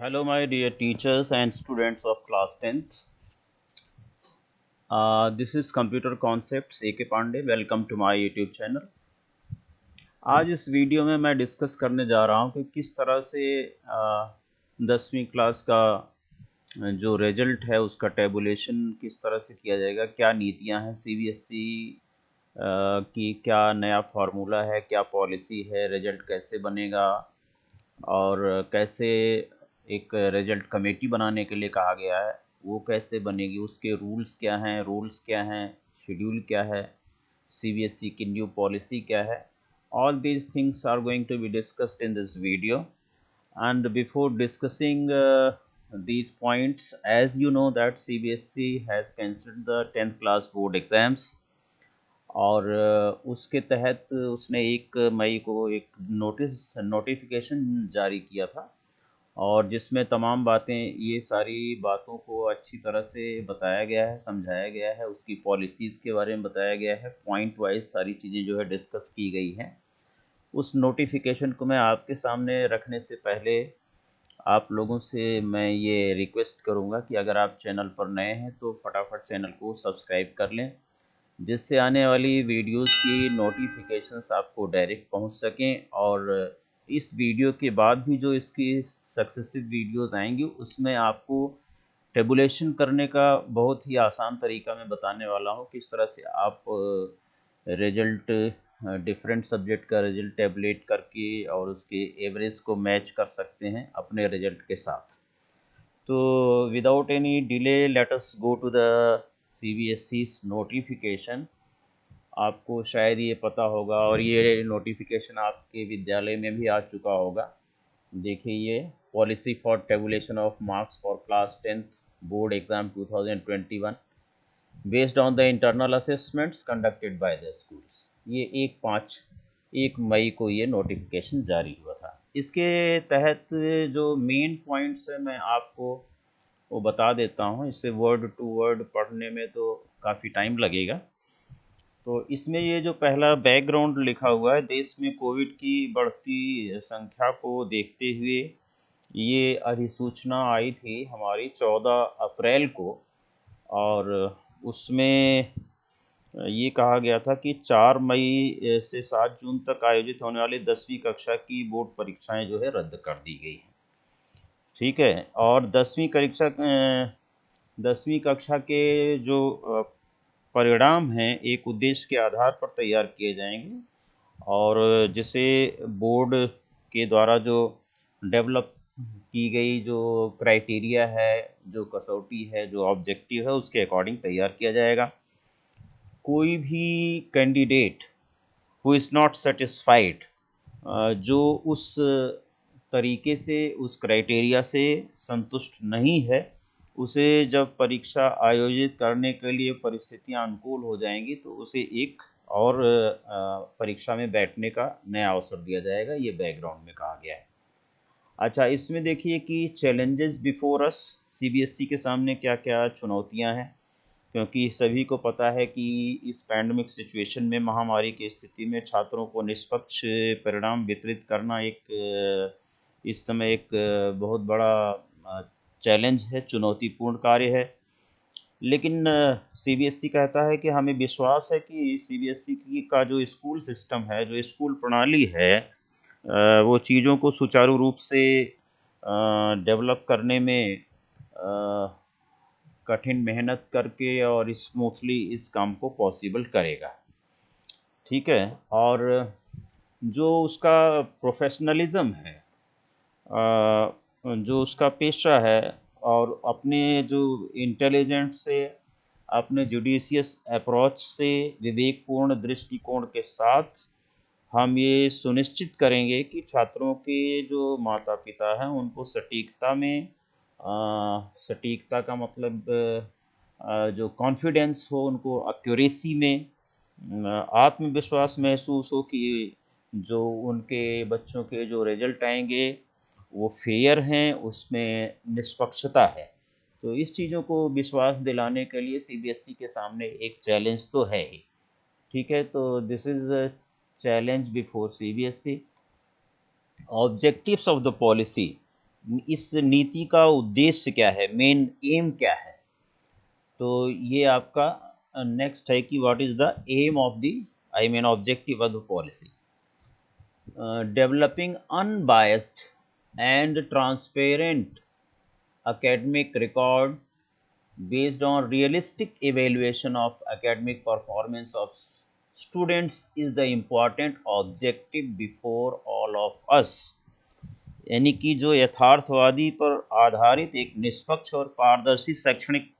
Hello, my dear teachers and students of class 10th. This is Computer Concepts A.K. Pandey. Welcome to my YouTube channel. आज इस video में मैं discuss करने जा रहा हूं कि किस तरह से 10वीं क्लास का जो रिजल्ट है उसका टेबुलेशन किस तरह से किया जाएगा, क्या नीतियां हैं सीबीएसई की, क्या नया फार्मूला है, क्या पॉलिसी है, रिजल्ट कैसे बनेगा और कैसे एक रिजल्ट कमेटी बनाने के लिए कहा गया है, वो कैसे बनेगी, उसके रूल्स क्या हैं, शेड्यूल क्या है, सीबीएसई की न्यू पॉलिसी क्या है. All these things are going to be discussed in this video. And before discussing these points, as you know that CBSE has cancelled the 10th class board exams. और उसके तहत उसने 1 मई को एक notification जारी किया था और जिसमें तमाम बातें, ये सारी बातों को अच्छी तरह से बताया गया है, समझाया गया है, उसकी पॉलिसीज़ के बारे में बताया गया है, पॉइंट वाइज सारी चीज़ें जो है डिस्कस की गई हैं. उस नोटिफिकेशन को मैं आपके सामने रखने से पहले आप लोगों से मैं ये रिक्वेस्ट करूँगा कि अगर आप चैनल पर नए हैं तो फटाफट चैनल को सब्सक्राइब कर लें, जिससे आने वाली वीडियोस की नोटिफिकेशंस आपको डायरेक्ट पहुंच सकें. और इस वीडियो के बाद भी जो इसकी सक्सेसिव वीडियोस आएंगी उसमें आपको टेबुलेशन करने का बहुत ही आसान तरीका मैं बताने वाला हूं, किस तरह से आप रिजल्ट, डिफरेंट सब्जेक्ट का रिजल्ट टेबुलेट करके और उसके एवरेज को मैच कर सकते हैं अपने रिजल्ट के साथ. तो without any delay let us go to the CBSE notification. आपको शायद ये पता होगा और ये नोटिफिकेशन आपके विद्यालय में भी आ चुका होगा. देखिए, ये policy for tabulation of marks for class 10th board exam 2021 based on the internal assessments conducted by the schools. ये 1 मई को ये नोटिफिकेशन जारी हुआ था. इसके तहत जो मेन पॉइंट्स है मैं आपको वो बता देता हूँ. इससे वर्ड टू वर्ड पढ़ने में तो काफ़ी टाइम लगेगा. तो इसमें ये जो पहला बैकग्राउंड लिखा हुआ है, देश में कोविड की बढ़ती संख्या को देखते हुए ये अधिसूचना आई थी हमारी 14 अप्रैल को. और उसमें ये कहा गया था कि 4 मई से 7 जून तक आयोजित होने वाली 10वीं कक्षा की बोर्ड परीक्षाएं जो है रद्द कर दी गई हैं. ठीक है. और 10वीं कक्षा के जो परिणाम हैं एक उद्देश्य के आधार पर तैयार किए जाएंगे और जिसे बोर्ड के द्वारा जो डेवलप की गई जो क्राइटेरिया है, जो कसौटी है, जो ऑब्जेक्टिव है, उसके अकॉर्डिंग तैयार किया जाएगा. कोई भी candidate who is not satisfied, जो उस तरीके से, उस क्राइटेरिया से संतुष्ट नहीं है, उसे जब परीक्षा आयोजित करने के लिए परिस्थितियां अनुकूल हो जाएंगी तो उसे एक और परीक्षा में बैठने का नया अवसर दिया जाएगा. ये बैकग्राउंड में कहा गया है. अच्छा, इसमें देखिए कि चैलेंजेस बिफोर अस, सीबीएसई के सामने क्या क्या चुनौतियां हैं, क्योंकि सभी को पता है कि इस पैंडमिक सिचुएशन में, महामारी की स्थिति में छात्रों को निष्पक्ष परिणाम वितरित करना इस समय एक बहुत बड़ा चैलेंज है, चुनौतीपूर्ण कार्य है. लेकिन सीबीएसई कहता है कि हमें विश्वास है कि सीबीएसई का जो स्कूल सिस्टम है, जो स्कूल प्रणाली है, वो चीज़ों को सुचारू रूप से डेवलप करने में कठिन मेहनत करके और स्मूथली इस काम को पॉसिबल करेगा. ठीक है. और जो उसका प्रोफेशनलिज्म है, जो उसका पेशा है, और अपने जो इंटेलिजेंट से, अपने जुडिशियस अप्रोच से, विवेकपूर्ण दृष्टिकोण के साथ हम ये सुनिश्चित करेंगे कि छात्रों के जो माता पिता हैं उनको सटीकता का मतलब जो कॉन्फिडेंस हो, उनको एक्यूरेसी में आत्मविश्वास महसूस हो कि जो उनके बच्चों के जो रिजल्ट आएंगे वो फेयर हैं, उसमें निष्पक्षता है. तो इस चीज़ों को विश्वास दिलाने के लिए सीबीएसई के सामने एक चैलेंज तो है ही. ठीक है. तो this is a challenge before CBSE. Objectives of the policy. इस नीति का उद्देश्य क्या है, मेन एम क्या है। तो ये आपका नेक्स्ट है कि what is the aim of the objective of the policy. Developing unbiased and transparent academic record based on realistic evaluation of academic performance of students is the important objective before all of us। यानी कि जो यथार्थवादी पर आधारित एक निष्पक्ष और पारदर्शी शैक्षणिक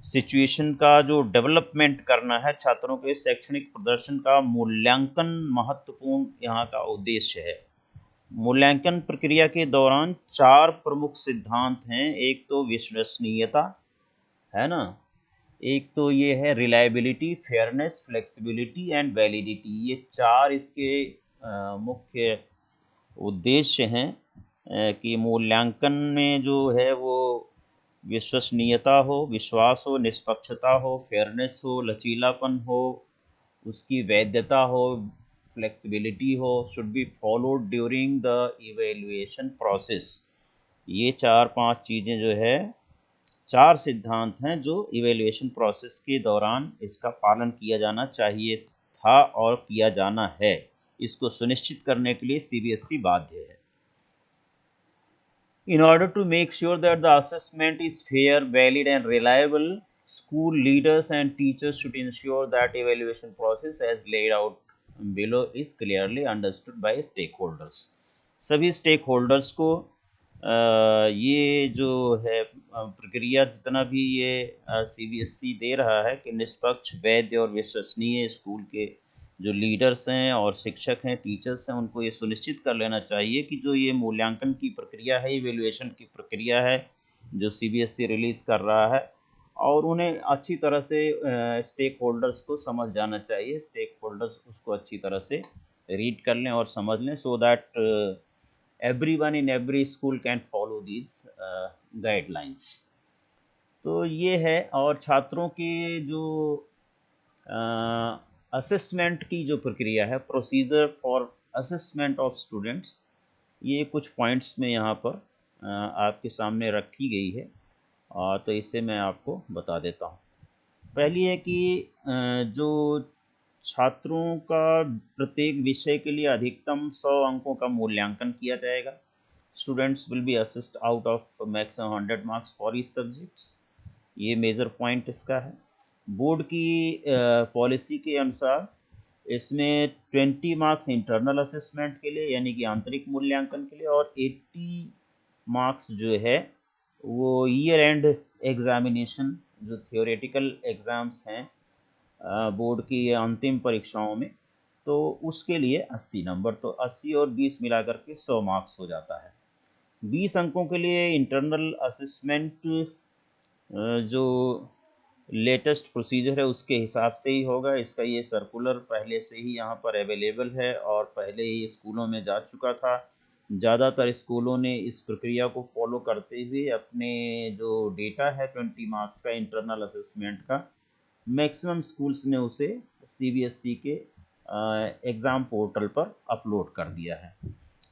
सिचुएशन का जो डेवलपमेंट करना है, छात्रों के शैक्षणिक प्रदर्शन का मूल्यांकन महत्वपूर्ण यहाँ का उद्देश्य है। मूल्यांकन प्रक्रिया के दौरान 4 प्रमुख सिद्धांत हैं। एक तो विश्वसनीयता है ना, एक तो ये है reliability, fairness, flexibility and validity. ये 4 इसके मुख्य उद्देश्य हैं कि मूल्यांकन में जो है वो विश्वसनीयता हो, विश्वास हो, निष्पक्षता हो, फेयरनेस हो, लचीलापन हो, उसकी वैधता हो, फ्लेक्सिबिलिटी हो, should be followed during the evaluation process. ये 4-5 चीज़ें जो है, 4 सिद्धांत हैं जो इवेल्युएशन प्रोसेस के दौरान इसका पालन किया जाना चाहिए था और किया जाना है। इसको सुनिश्चित करने के लिए सीबीएसई बाध्य है। In order to make sure that the assessment is fair, valid and reliable, school leaders and teachers should ensure that evaluation process as laid out below is clearly understood by stakeholders। सभी stakeholders को ये जो है प्रक्रिया जितना भी ये CBSE दे रहा है कि निष्पक्ष, वैध और विश्वसनीय स्कूल के जो लीडर्स हैं और शिक्षक हैं, टीचर्स हैं, उनको ये सुनिश्चित कर लेना चाहिए कि जो ये मूल्यांकन की प्रक्रिया है, इवेल्युएशन की प्रक्रिया है जो सीबीएसई रिलीज़ कर रहा है, और उन्हें अच्छी तरह से स्टेक होल्डर्स को समझ जाना चाहिए। स्टेक होल्डर्स उसको अच्छी तरह से रीड कर लें और समझ लें, so that everyone in every school can follow these guidelines। तो ये है। और छात्रों की जो असेसमेंट की जो प्रक्रिया है, procedure for assessment of students, ये कुछ पॉइंट्स में यहाँ पर आपके सामने रखी गई है, तो इससे मैं आपको बता देता हूँ। पहली है कि जो छात्रों का प्रत्येक विषय के लिए अधिकतम 100 अंकों का मूल्यांकन किया जाएगा। Students will be assist out of maximum 100 marks for each subjects. ये मेजर पॉइंट इसका है। बोर्ड की पॉलिसी के अनुसार इसमें 20 मार्क्स इंटरनल असेसमेंट के लिए यानी कि आंतरिक मूल्यांकन के लिए, और 80 मार्क्स जो है वो ईयर एंड एग्जामिनेशन, जो थियोरेटिकल एग्ज़ाम्स हैं बोर्ड की अंतिम परीक्षाओं में, तो उसके लिए 80 नंबर। तो 80 और 20 मिलाकर के 100 मार्क्स हो जाता है। 20 अंकों के लिए इंटरनल असेसमेंट जो लेटेस्ट प्रोसीजर है उसके हिसाब से ही होगा। इसका ये सर्कुलर पहले से ही यहाँ पर अवेलेबल है और पहले ही स्कूलों में जा चुका था। ज़्यादातर स्कूलों ने इस प्रक्रिया को फॉलो करते हुए अपने जो डेटा है 20 मार्क्स का इंटरनल असेसमेंट का, मैक्सिमम स्कूल्स ने उसे सीबीएसई के एग्ज़ाम पोर्टल पर अपलोड कर दिया है।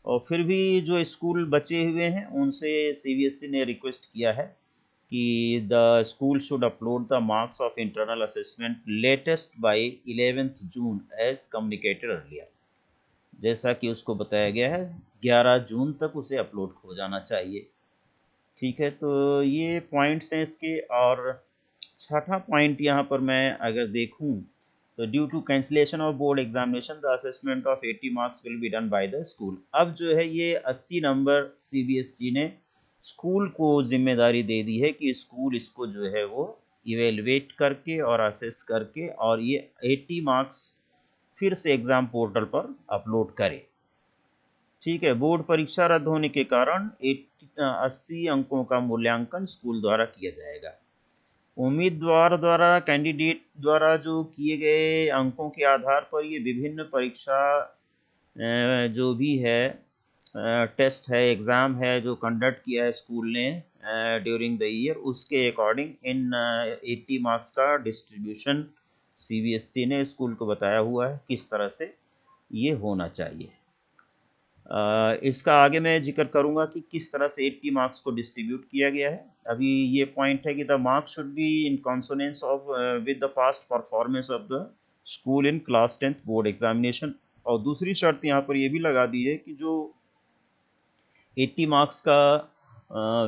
और फिर भी जो स्कूल बचे हुए हैं उनसे सीबीएसई ने रिक्वेस्ट किया है कि the school should upload the marks of internal assessment latest by 11 June as communicated earlier. जैसा कि उसको बताया गया है 11 जून तक उसे अपलोड हो जाना चाहिए। ठीक है, तो ये पॉइंट्स हैं इसके। और छठा पॉइंट यहाँ पर मैं अगर देखूँ तो due to cancellation of board examination the assessment of 80 marks will be done by the school. अब जो है ये 80 नंबर सीबीएसई ने स्कूल को जिम्मेदारी दे दी है कि स्कूल इसको जो है वो इवेलुएट करके और असेस करके और ये 80 मार्क्स फिर से एग्ज़ाम पोर्टल पर अपलोड करे। ठीक है, बोर्ड परीक्षा रद्द होने के कारण 80 अंकों का मूल्यांकन स्कूल द्वारा किया जाएगा। उम्मीदवार द्वारा, कैंडिडेट द्वारा जो किए गए अंकों के आधार पर ये विभिन्न परीक्षा जो भी है टेस्ट है, एग्ज़ाम है जो कंडक्ट किया है स्कूल ने ड्यूरिंग द ईयर, उसके अकॉर्डिंग इन 80 मार्क्स का डिस्ट्रीब्यूशन सीबीएसई ने स्कूल को बताया हुआ है किस तरह से ये होना चाहिए। इसका आगे मैं जिक्र करूंगा कि किस तरह से 80 मार्क्स को डिस्ट्रीब्यूट किया गया है। अभी ये पॉइंट है कि the marks should be in consonance of with the past performance of the school in class 10th board examination. और दूसरी शर्त यहाँ पर ये भी लगा दी है कि जो 80 मार्क्स का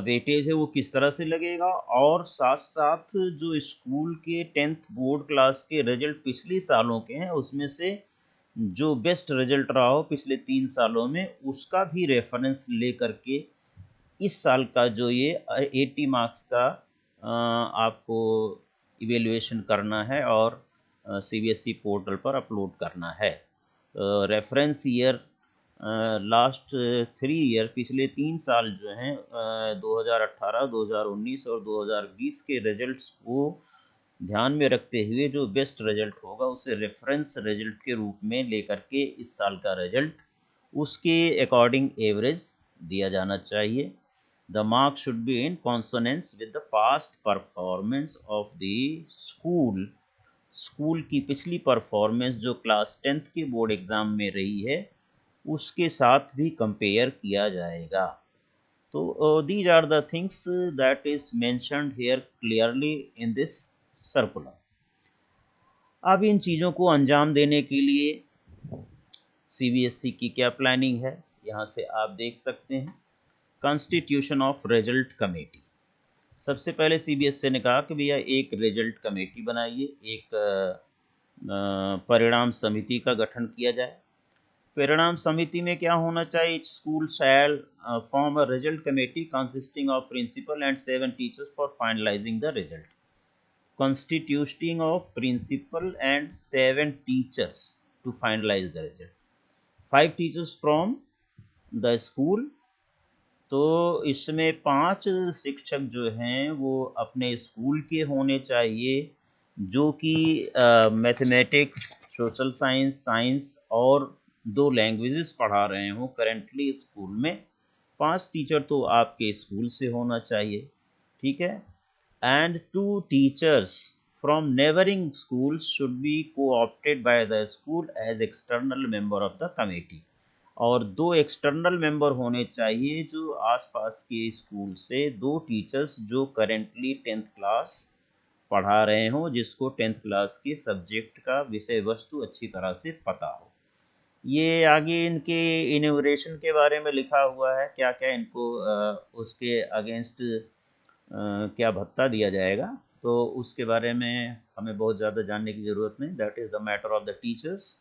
वेटेज है वो किस तरह से लगेगा, और साथ साथ जो स्कूल के 10th बोर्ड क्लास के रिजल्ट पिछले सालों के हैं उसमें से जो बेस्ट रिजल्ट रहा हो पिछले 3 सालों में उसका भी रेफरेंस ले करके इस साल का जो ये 80 मार्क्स का आपको इवेल्युएशन करना है और सीबीएसई पोर्टल पर अपलोड करना है। रेफरेंस ईयर लास्ट 3 ईयर, पिछले 3 साल जो हैं 2018, 2019 और 2020 के रिजल्ट्स को ध्यान में रखते हुए जो बेस्ट रिजल्ट होगा उसे रेफरेंस रिजल्ट के रूप में लेकर के इस साल का रिजल्ट उसके अकॉर्डिंग एवरेज दिया जाना चाहिए। The marks should be in consonance with the past performance of the school. School की पिछली परफॉर्मेंस जो क्लास 10th के बोर्ड एग्जाम में रही है उसके साथ भी कंपेयर किया जाएगा। तो these are the things that is mentioned here clearly in this circular। अब इन चीज़ों को अंजाम देने के लिए सीबीएसई की क्या प्लानिंग है यहाँ से आप देख सकते हैं। Constitution of result committee. सबसे पहले सीबीएसई ने कहा कि भैया एक रिजल्ट कमेटी बनाइए, एक परिणाम समिति का गठन किया जाए। परिणाम समिति में क्या होना चाहिए? School shall form a result committee consisting of principal and 7 teachers for finalising the result. Constituting of principal and 7 teachers to finalize the result. 5 teachers from the school। तो इसमें 5 शिक्षक जो हैं वो अपने स्कूल के होने चाहिए जो कि मैथमेटिक्स, सोशल साइंस, साइंस और 2 लैंग्वेजेस पढ़ा रहे हों करेंटली स्कूल में। 5 टीचर तो आपके स्कूल से होना चाहिए, ठीक है। and 2 teachers from neighboring schools should be co-opted by the school as external member of the committee। और 2 एक्सटर्नल मेंबर होने चाहिए जो आसपास के स्कूल से, 2 टीचर्स जो करेंटली 10th क्लास पढ़ा रहे हों, जिसको 10th क्लास के सब्जेक्ट का विषय वस्तु अच्छी तरह से पता हो। ये आगे इनके इनोवेशन के बारे में लिखा हुआ है, क्या क्या इनको उसके अगेंस्ट क्या भत्ता दिया जाएगा, तो उसके बारे में हमें बहुत ज़्यादा जानने की ज़रूरत नहीं। That is the matter of the teachers.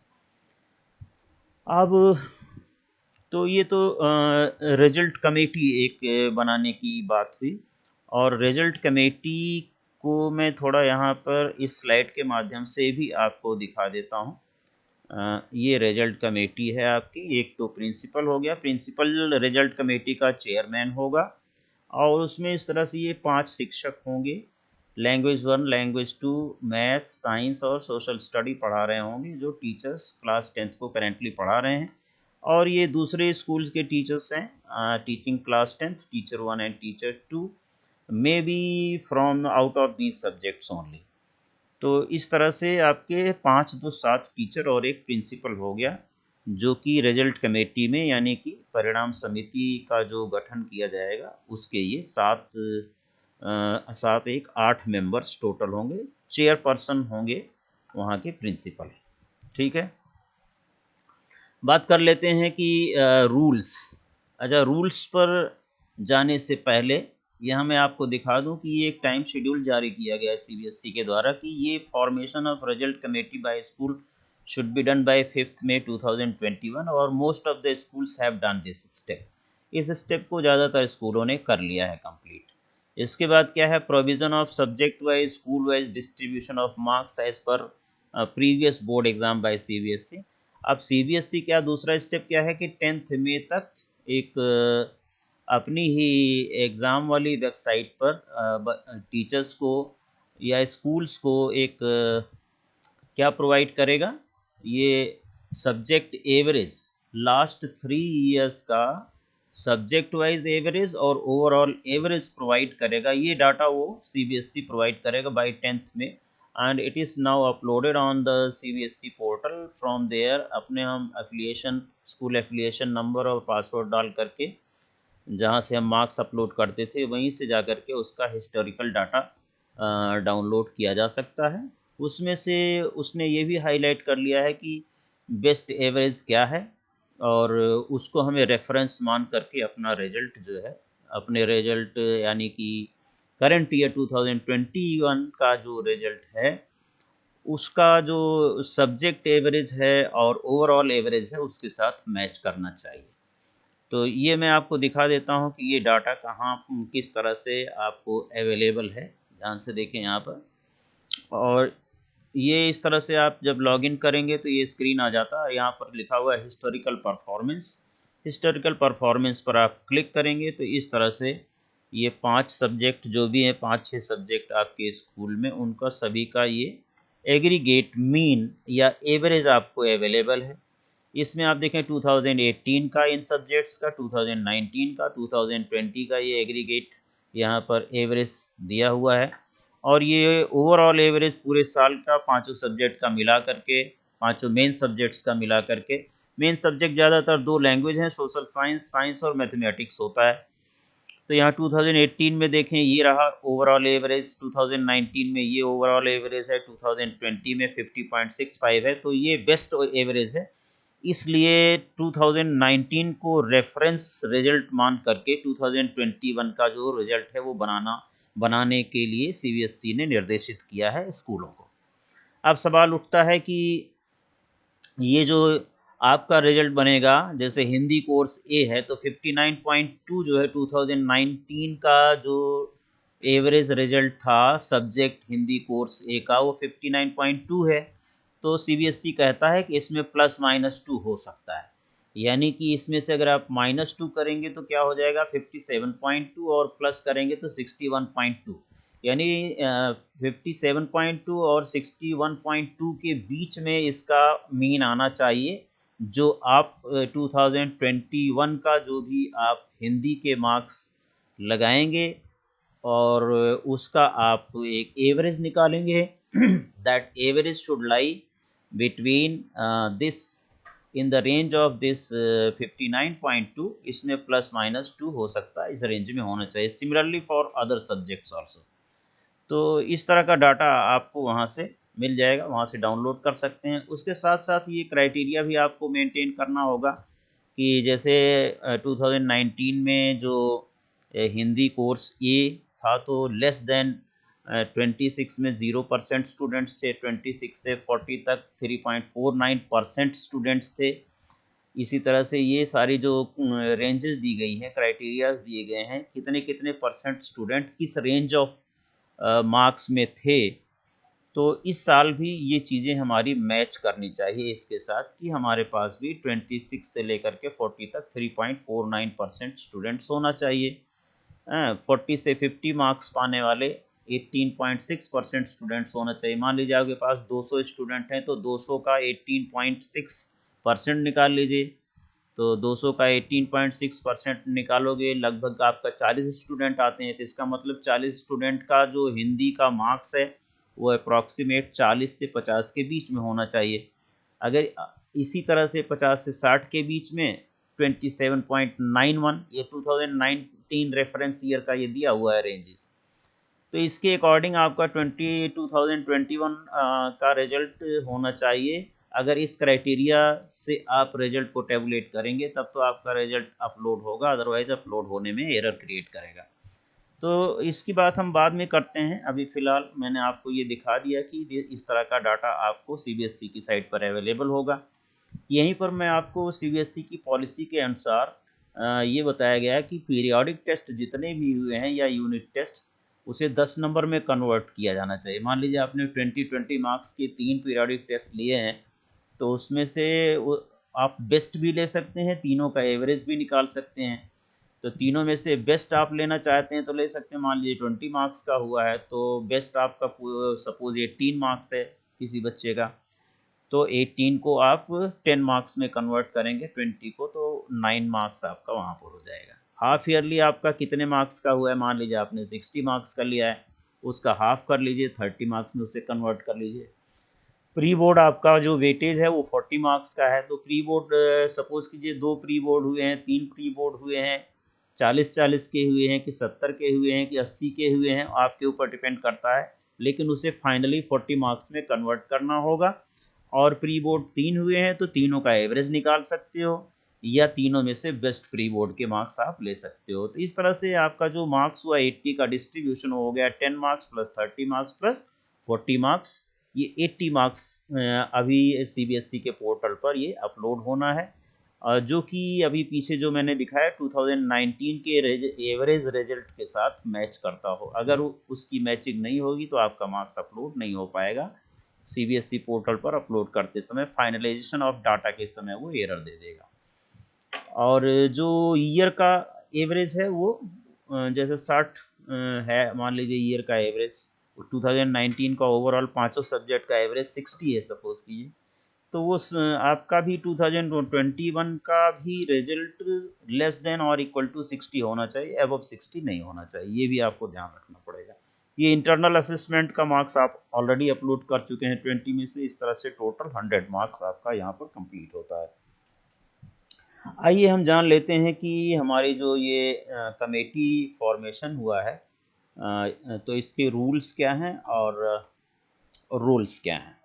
अब तो ये तो रिजल्ट कमेटी एक बनाने की बात हुई, और रिजल्ट कमेटी को मैं थोड़ा यहाँ पर इस स्लाइड के माध्यम से भी आपको दिखा देता हूँ। ये रिजल्ट कमेटी है आपकी। एक तो प्रिंसिपल हो गया, प्रिंसिपल रिजल्ट कमेटी का चेयरमैन होगा, और उसमें इस तरह से ये 5 शिक्षक होंगे। लैंग्वेज 1, लैंग्वेज 2, मैथ, साइंस और सोशल स्टडी पढ़ा रहे होंगे जो टीचर्स क्लास 10th को करेंटली पढ़ा रहे हैं। और ये दूसरे स्कूल्स के टीचर्स हैं, teaching class 10th, teacher 1 and teacher 2, may be from out of these subjects only. तो इस तरह से आपके 5 2 7 टीचर और एक प्रिंसिपल हो गया, जो कि रिजल्ट कमेटी में यानी कि परिणाम समिति का जो गठन किया जाएगा उसके ये 7 एक 8 मेंबर्स टोटल होंगे। चेयरपर्सन होंगे वहाँ के प्रिंसिपल, ठीक है। बात कर लेते हैं कि रूल्स। अच्छा, रूल्स पर जाने से पहले यहाँ मैं आपको दिखा दूं कि ये एक टाइम शेड्यूल जारी किया गया है सीबीएसई के द्वारा कि ये formation of result committee by school should be done by 5th May 2021 और most of the schools have done this step। इस स्टेप को ज़्यादातर स्कूलों ने कर लिया है कंप्लीट। इसके बाद क्या है? Provision of subject wise school wise distribution of marks as per previous board exam by CBSE. अब सीबीएसई क्या दूसरा स्टेप क्या है कि 10th मई तक एक अपनी ही एग्ज़ाम वाली वेबसाइट पर टीचर्स को या स्कूल्स को एक क्या प्रोवाइड करेगा? ये सब्जेक्ट एवरेज, लास्ट 3 ईयर्स का सब्जेक्ट वाइज एवरेज और ओवरऑल एवरेज प्रोवाइड करेगा। ये डाटा वो सीबीएसई प्रोवाइड करेगा बाय 10th में। And it is now uploaded on the CBSE portal. From there अपने हम एफिलिएशन, स्कूल एफिलिएशन नंबर और पासवर्ड डाल करके जहाँ से हम मार्क्स अपलोड करते थे वहीं से जा कर के उसका हिस्टोरिकल डाटा डाउनलोड किया जा सकता है। उसमें से उसने ये भी हाईलाइट कर लिया है कि बेस्ट एवरेज क्या है, और उसको हमें रेफरेंस मान करके अपना रिजल्ट जो है, अपने रिजल्ट यानी कि करंट ईयर 2021 का जो रिजल्ट है उसका जो सब्जेक्ट एवरेज है और ओवरऑल एवरेज है उसके साथ मैच करना चाहिए। तो ये मैं आपको दिखा देता हूँ कि ये डाटा कहाँ किस तरह से आपको अवेलेबल है। ध्यान से देखें यहाँ पर, और ये इस तरह से आप जब लॉगिन करेंगे तो ये स्क्रीन आ जाता है। यहाँ पर लिखा हुआ है हिस्टोरिकल परफॉर्मेंस। हिस्टोरिकल परफॉर्मेंस पर आप क्लिक करेंगे तो इस तरह से ये 5 सब्जेक्ट जो भी हैं, 5-6 सब्जेक्ट आपके स्कूल में, उनका सभी का ये एग्रीगेट मीन या एवरेज आपको अवेलेबल है। इसमें आप देखें 2018 का इन सब्जेक्ट्स का, 2019 का, 2020 का ये एग्रीगेट यहाँ पर एवरेज दिया हुआ है। और ये ओवरऑल एवरेज पूरे साल का पांचों सब्जेक्ट का मिला करके, पांचों मेन सब्जेक्ट्स का मिला करके, मेन सब्जेक्ट ज़्यादातर 2 लैंग्वेज हैं, सोशल साइंस, साइंस और मैथमेटिक्स होता है। तो यहाँ 2018 में देखें ये रहा ओवरऑल एवरेज, 2019 में ये ओवरऑल एवरेज है, 2020 में 50.65 है। तो ये बेस्ट एवरेज है। इसलिए 2019 को रेफरेंस रिजल्ट मान करके 2021 का जो रिजल्ट है वो बनाने के लिए CBSE ने निर्देशित किया है स्कूलों को। अब सवाल उठता है कि ये जो आपका रिजल्ट बनेगा, जैसे हिंदी कोर्स ए है तो 59.2 जो है 2019 का जो एवरेज रिजल्ट था सब्जेक्ट हिंदी कोर्स ए का, वो 59.2 है। तो CBSE कहता है कि इसमें +-2 हो सकता है, यानी कि इसमें से अगर आप -2 करेंगे तो क्या हो जाएगा 57.2, और प्लस करेंगे तो 61.2, यानी 57.2 और 61.2 के बीच में इसका मीन आना चाहिए। जो आप 2021 का जो भी आप हिंदी के मार्क्स लगाएंगे और उसका आप एक एवरेज निकालेंगे that average should lie between this, in the range of this 59.2, इसमें +-2 हो सकता है, इस रेंज में होना चाहिए। Similarly for other subjects also. तो इस तरह का डाटा आपको वहाँ से मिल जाएगा, वहाँ से डाउनलोड कर सकते हैं। उसके साथ साथ ये क्राइटेरिया भी आपको मेंटेन करना होगा कि जैसे 2019 में जो हिंदी कोर्स ए था तो लेस देन 26 में 0% स्टूडेंट्स थे, 26 से 40 तक 3.49% स्टूडेंट्स थे। इसी तरह से ये सारी जो रेंजेस दी गई हैं, क्राइटेरियाज दिए गए हैं, कितने कितने परसेंट स्टूडेंट किस रेंज ऑफ मार्क्स में थे। तो इस साल भी ये चीज़ें हमारी मैच करनी चाहिए इसके साथ कि हमारे पास भी 26 से लेकर के 40 तक 3.49% स्टूडेंट्स होना चाहिए। 40 से 50 मार्क्स पाने वाले 18.6% स्टूडेंट्स होना चाहिए। मान लीजिए आपके पास 200 स्टूडेंट हैं तो 200 का 18.6% निकाल लीजिए। तो 200 का 18.6% निकालोगे, लगभग आपका 40 स्टूडेंट आते हैं। तो इसका मतलब 40 स्टूडेंट का जो हिंदी का मार्क्स है वो अप्रॉक्सीमेट 40 से 50 के बीच में होना चाहिए। अगर इसी तरह से 50 से 60 के बीच में 27.91, ये 2019 रेफरेंस ईयर का ये दिया हुआ है रेंजेस। तो इसके अकॉर्डिंग आपका 2021 का रिजल्ट होना चाहिए। अगर इस क्राइटेरिया से आप रिजल्ट को टेबुलेट करेंगे तब तो आपका रिजल्ट अपलोड होगा, अदरवाइज अपलोड होने में एरर क्रिएट करेगा। तो इसकी बात हम बाद में करते हैं। अभी फ़िलहाल मैंने आपको ये दिखा दिया कि इस तरह का डाटा आपको CBSE की साइट पर अवेलेबल होगा। यहीं पर मैं आपको CBSE की पॉलिसी के अनुसार ये बताया गया है कि पीरियोडिक टेस्ट जितने भी हुए हैं या यूनिट टेस्ट, उसे 10 नंबर में कन्वर्ट किया जाना चाहिए। मान लीजिए आपने 20 मार्क्स के 3 पीरियोडिक टेस्ट लिए हैं, तो उसमें से आप बेस्ट भी ले सकते हैं, तीनों का एवरेज भी निकाल सकते हैं। तो तीनों में से बेस्ट आप लेना चाहते हैं तो ले सकते हैं। मान लीजिए 20 मार्क्स का हुआ है तो बेस्ट आपका सपोज 18 मार्क्स है किसी बच्चे का, तो 18 को आप 10 मार्क्स में कन्वर्ट करेंगे 20 को, तो 9 मार्क्स आपका वहाँ पर हो जाएगा। हाफ ईयरली आपका कितने मार्क्स का हुआ है, मान लीजिए आपने 60 मार्क्स का लिया है, उसका हाफ कर लीजिए, 30 मार्क्स में उसे कन्वर्ट कर लीजिए। प्री बोर्ड आपका जो वेटेज है वो 40 मार्क्स का है। तो प्री बोर्ड सपोज कीजिए 2 प्री बोर्ड हुए हैं, 3 प्री बोर्ड हुए हैं, 40-40 के हुए हैं कि 70 के हुए हैं कि 80 के हुए हैं, आपके ऊपर डिपेंड करता है, लेकिन उसे फाइनली 40 मार्क्स में कन्वर्ट करना होगा। और प्री बोर्ड 3 हुए हैं तो तीनों का एवरेज निकाल सकते हो, या तीनों में से बेस्ट प्री बोर्ड के मार्क्स आप ले सकते हो। तो इस तरह से आपका जो मार्क्स हुआ 80 का डिस्ट्रीब्यूशन हो गया 10 marks plus 30 marks plus 40 marks. ये 80 मार्क्स अभी सीबीएसई के पोर्टल पर ये अपलोड होना है, जो कि अभी पीछे जो मैंने दिखाया 2019 के एवरेज रिजल्ट के साथ मैच करता हो। अगर उसकी मैचिंग नहीं होगी तो आपका मार्क्स अपलोड नहीं हो पाएगा सीबीएसई पोर्टल पर। अपलोड करते समय फाइनलाइजेशन ऑफ डाटा के समय वो एरर दे देगा। और जो ईयर का एवरेज है वो जैसे 60 है, मान लीजिए ईयर का एवरेज 2019 का ओवरऑल पांचों सब्जेक्ट का एवरेज 60 है सपोज कीजिए, तो वो आपका भी 2021 का भी रिजल्ट लेस देन और इक्वल टू 60 होना चाहिए, अबव 60 नहीं होना चाहिए। ये भी आपको ध्यान रखना पड़ेगा। ये इंटरनल असेसमेंट का मार्क्स आप ऑलरेडी अपलोड कर चुके हैं 20 में से। इस तरह से टोटल 100 मार्क्स आपका यहाँ पर कंप्लीट होता है। आइए हम जान लेते हैं कि हमारी जो ये कमेटी फॉर्मेशन हुआ है, तो इसके रूल्स क्या हैं और रोल्स क्या हैं।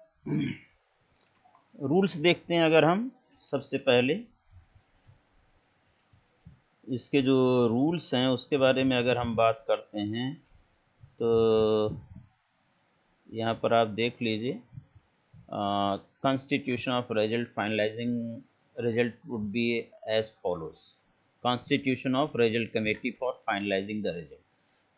रूल्स देखते हैं अगर हम सबसे पहले इसके जो रूल्स हैं उसके बारे में अगर हम बात करते हैं, तो यहाँ पर आप देख लीजिए, constitution of result finalizing result would be as follows. Constitution of result committee for finalizing the result.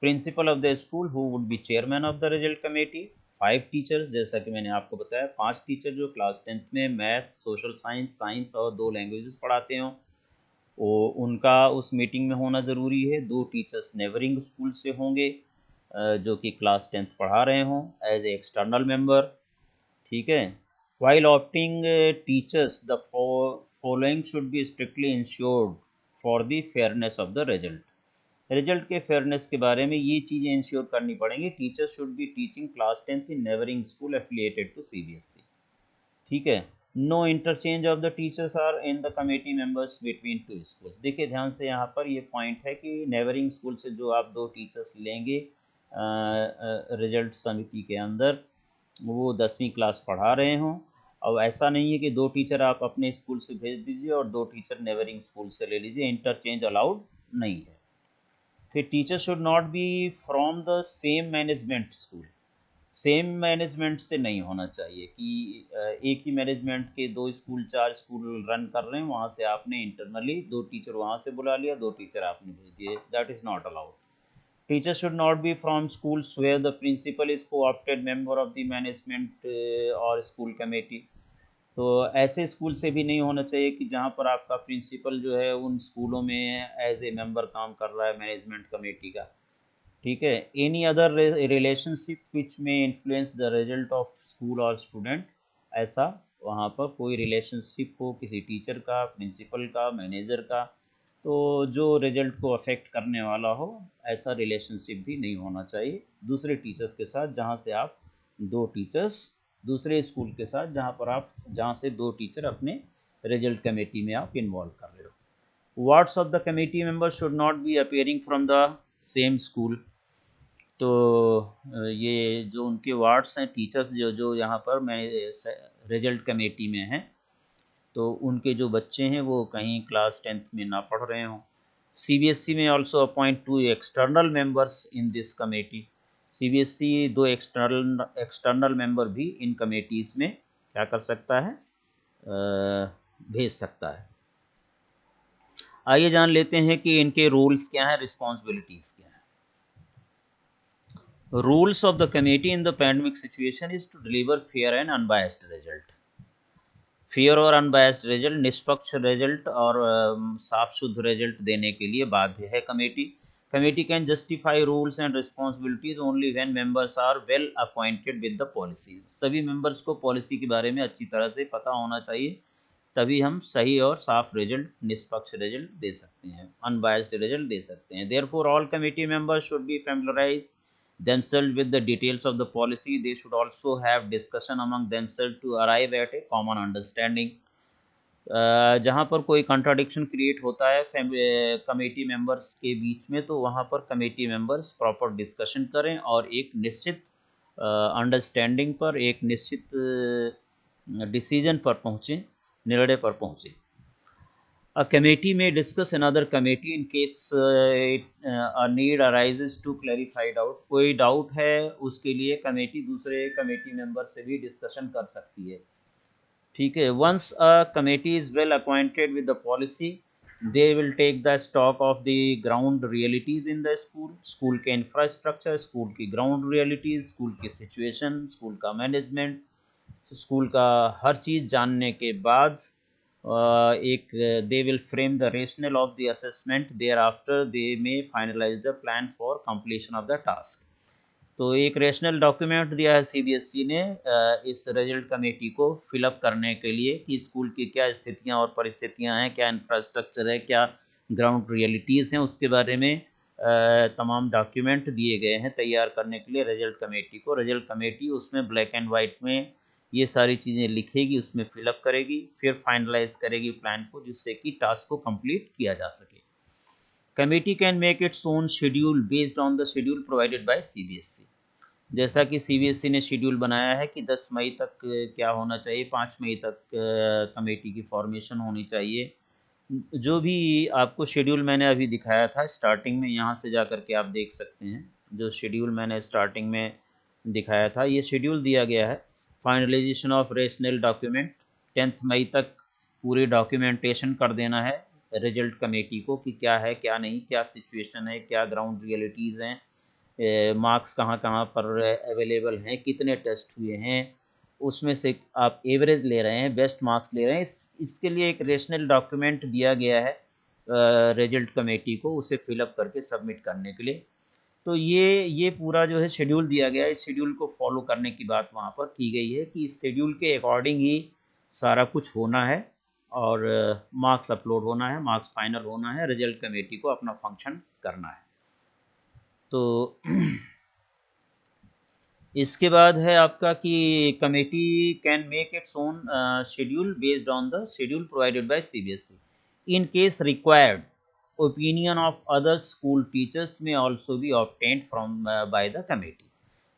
Principal of the school who would be chairman of the result committee. 5 teachers, जैसा कि मैंने आपको बताया 5 टीचर जो class 10th में math, social science, science और 2 languages पढ़ाते हो, वो उनका उस मीटिंग में होना ज़रूरी है। 2 टीचर्स नेबरिंग स्कूल से होंगे जो कि क्लास 10th पढ़ा रहे हों एज ए एक्सटर्नल मेंबर, ठीक है। While opting teachers, the following should be strictly ensured for the fairness of the result. Result के फेयरनेस के बारे में ये चीज़ें इंश्योर करनी पड़ेंगी। Teacher should be teaching class 10th in neighbouring school affiliated to CBSE, ठीक है। No interchange of the teachers are in the committee members between two schools. देखिए ध्यान से, यहाँ पर ये पॉइंट है कि नेबरिंग स्कूल से जो आप 2 टीचर्स लेंगे रिजल्ट समिति के अंदर, वो 10वीं क्लास पढ़ा रहे हों। अब ऐसा नहीं है कि 2 टीचर आप अपने स्कूल से भेज दीजिए और 2 टीचर नेबरिंग स्कूल से ले लीजिए, इंटरचेंज अलाउड नहीं है। फिर teacher should not B from the same management school. Same management से नहीं होना चाहिए कि एक ही मैनेजमेंट के 2 स्कूल 4 स्कूल रन कर रहे हैं, वहाँ से आपने इंटरनली 2 टीचर वहाँ से बुला लिया, 2 टीचर आपने भेज दिए, that is not allowed. Teachers should not be from schools where the principal is co-opted member of the management or school committee. तो ऐसे स्कूल से भी नहीं होना चाहिए कि जहाँ पर आपका प्रिंसिपल जो है उन स्कूलों में एज ए मेंबर काम कर रहा है मैनेजमेंट कमेटी का, ठीक है। एनी अदर रिलेशनशिप विच में influence the result of school और स्टूडेंट, ऐसा वहाँ पर कोई रिलेशनशिप हो किसी टीचर का, प्रिंसिपल का, मैनेजर का, तो जो रिजल्ट को अफेक्ट करने वाला हो, ऐसा रिलेशनशिप भी नहीं होना चाहिए दूसरे टीचर्स के साथ, जहाँ से आप 2 टीचर्स दूसरे स्कूल के साथ, जहाँ से 2 टीचर अपने रिजल्ट कमेटी में आप इन्वॉल्व कर रहे हो। Wards of the committee members should not be appearing from the same school. तो ये जो उनके वार्ड्स हैं, टीचर्स जो यहाँ पर मैं रिजल्ट कमेटी में हैं, तो उनके जो बच्चे हैं वो कहीं क्लास 10th में ना पढ़ रहे हों। सीबीएसई में also appoint 2 external members in this committee. CBSE 2 external member भी इन कमेटीज़ में क्या कर सकता है, भेज सकता है। आइए जान लेते हैं कि इनके रोल्स क्या हैं, रिस्पॉन्सिबिलिटीज़ क्या हैं। Rules of the committee in the pandemic situation is to deliver fair and unbiased result. Fair और अनबायस्ड रिजल्ट, निष्पक्ष रिजल्ट और साफ शुद्ध रिजल्ट देने के लिए बाध्य है कमेटी। Committee can justify rules and responsibilities only when members are well appointed with the policy. सभी मेंबर्स को पॉलिसी के बारे में अच्छी तरह से पता होना चाहिए, तभी हम सही और साफ रिजल्ट, निष्पक्ष रिजल्ट दे सकते हैं, अनबायस्ड रिजल्ट दे सकते हैं। Therefore all committee members should be familiarise themselves with the details of the policy. They should also have discussion among themselves to arrive at a common understanding. जहाँ पर कोई कंट्राडिक्शन क्रिएट होता है committee members के बीच में, तो वहाँ पर कमेटी मेंबर्स प्रॉपर डिस्कशन करें और एक निश्चित अंडरस्टैंडिंग पर, एक निश्चित डिसीजन पर पहुँचें, निर्णय पर पहुँचें. A committee may discuss another committee in case a need arises to clarify doubt. कोई डाउट है उसके लिए कमेटी दूसरे कमेटी मेंबर से भी डिस्कशन कर सकती है. ठीक है. Once a committee is well acquainted with the policy, they will take the stock of the ground realities in the school. School के इंफ्रास्ट्रक्चर, स्कूल की ग्राउंड रियलिटीज, स्कूल की सिचुएशन, स्कूल का मैनेजमेंट, स्कूल का हर चीज़ जानने के बाद they will frame the rationale of the assessment. Thereafter they may finalize the plan for completion of the task. तो एक रेशनल डॉक्यूमेंट दिया है सीबीएसई ने इस रिजल्ट कमेटी को फिलअप करने के लिए कि स्कूल की क्या स्थितियां और परिस्थितियां हैं, क्या इंफ्रास्ट्रक्चर है, क्या ग्राउंड रियलिटीज़ हैं, उसके बारे में तमाम डॉक्यूमेंट दिए गए हैं तैयार करने के लिए रिजल्ट कमेटी को. रिजल्ट कमेटी उसमें ब्लैक एंड वाइट में ये सारी चीज़ें लिखेगी, उसमें फिलअप करेगी, फिर फाइनलाइज करेगी प्लान को, जिससे कि टास्क को कंप्लीट किया जा सके. Committee can make its own schedule based on the schedule provided by CBSE. जैसा कि सीबीएसई ने शेड्यूल बनाया है कि 10 मई तक क्या होना चाहिए, 5 मई तक कमेटी की फॉर्मेशन होनी चाहिए. जो भी आपको शेड्यूल मैंने अभी दिखाया था स्टार्टिंग में, यहाँ से जा कर के आप देख सकते हैं जो शेड्यूल मैंने स्टार्टिंग में दिखाया था, ये शेड्यूल दिया गया है. फाइनलाइजेशन ऑफ रेशनल डॉक्यूमेंट, 10 मई तक पूरी डॉक्यूमेंटेशन कर देना है रिजल्ट कमेटी को कि क्या है, क्या नहीं, क्या सिचुएशन है, क्या ग्राउंड रियलिटीज़ हैं, मार्क्स कहाँ कहाँ पर अवेलेबल हैं, कितने टेस्ट हुए हैं, उसमें से आप एवरेज ले रहे हैं, बेस्ट मार्क्स ले रहे हैं. इसके लिए एक रेशनल डॉक्यूमेंट दिया गया है रिजल्ट कमेटी को, उसे फिलअप करके सबमिट करने के लिए. तो ये पूरा जो है शेड्यूल दिया गया है. इस शेड्यूल को फॉलो करने की बात वहाँ पर की गई है कि इस शेड्यूल के अकॉर्डिंग ही सारा कुछ होना है और मार्क्स अपलोड होना है, मार्क्स फाइनल होना है, रिजल्ट कमेटी को अपना फंक्शन करना है. तो इसके बाद है आपका कि committee can make its own schedule based on the schedule provided by CBSE. In case required, opinion of other school teachers may also be obtained from by the committee.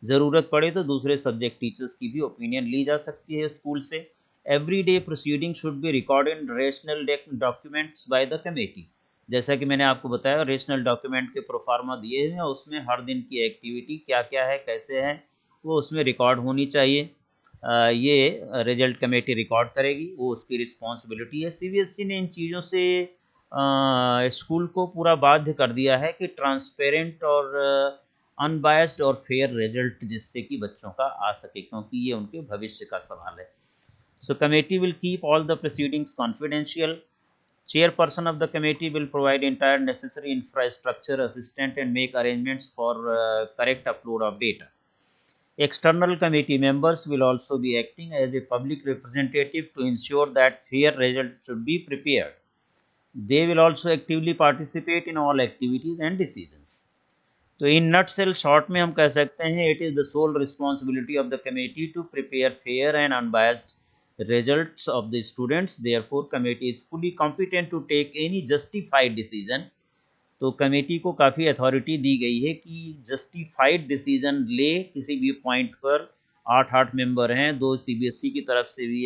ज़रूरत पड़े तो दूसरे सब्जेक्ट टीचर्स की भी opinion ली जा सकती है school से. Every day proceeding should be recorded in rational documents bye the committee. जैसा कि मैंने आपको बताया रेशनल डॉक्यूमेंट के प्रोफार्मा दिए हैं, उसमें हर दिन की एक्टिविटी क्या क्या है, कैसे है, वो उसमें रिकॉर्ड होनी चाहिए. ये रिजल्ट कमेटी रिकॉर्ड करेगी, वो उसकी रिस्पॉन्सिबिलिटी है. सीबीएसई ने इन चीज़ों से स्कूल को पूरा बाध्य कर दिया है कि ट्रांसपेरेंट और अनबायस्ड और फेयर रिजल्ट जिससे कि बच्चों का आ सके, क्योंकि ये उनके भविष्य का सवाल है. So committee will keep all the proceedings confidential. Chairperson of the committee will provide entire necessary infrastructure, assistant and make arrangements for correct upload of data. External committee members will also be acting as a public representative to ensure that fair results should be prepared. They will also actively participate in all activities and decisions. तो इन nutshell short में हम कह सकते हैं it is the sole responsibility of the committee to prepare fair and unbiased results of the students. Therefore committee is fully competent to take any justified decision. तो committee को काफ़ी authority दी गई है कि जस्टिफाइड डिसीजन ले किसी भी point पर. 8 मेंबर हैं, 2 सीबीएसई की तरफ से भी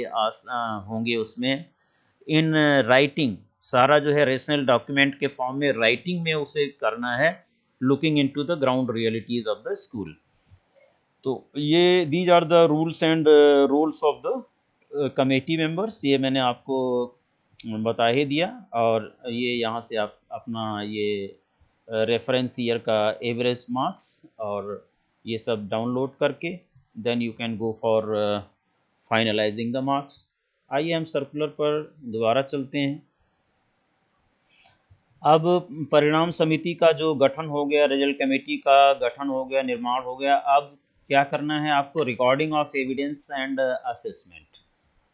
होंगे उसमें. इन राइटिंग सारा जो है रेशनल डॉक्यूमेंट के फॉर्म में राइटिंग में उसे करना है, looking into the ground realities of the school. तो ये these are the rules and roles of the committee members. ये मैंने आपको बता ही दिया. और ये यहाँ से आप अपना ये रेफरेंस ईयर का एवरेज मार्क्स और ये सब डाउनलोड करके then you can go for finalising the marks. आइए हम सर्कुलर पर दोबारा चलते हैं. अब परिणाम समिति का जो गठन हो गया, रिजल्ट कमेटी का गठन हो गया, निर्माण हो गया. अब क्या करना है आपको? Recording of evidence and assessment.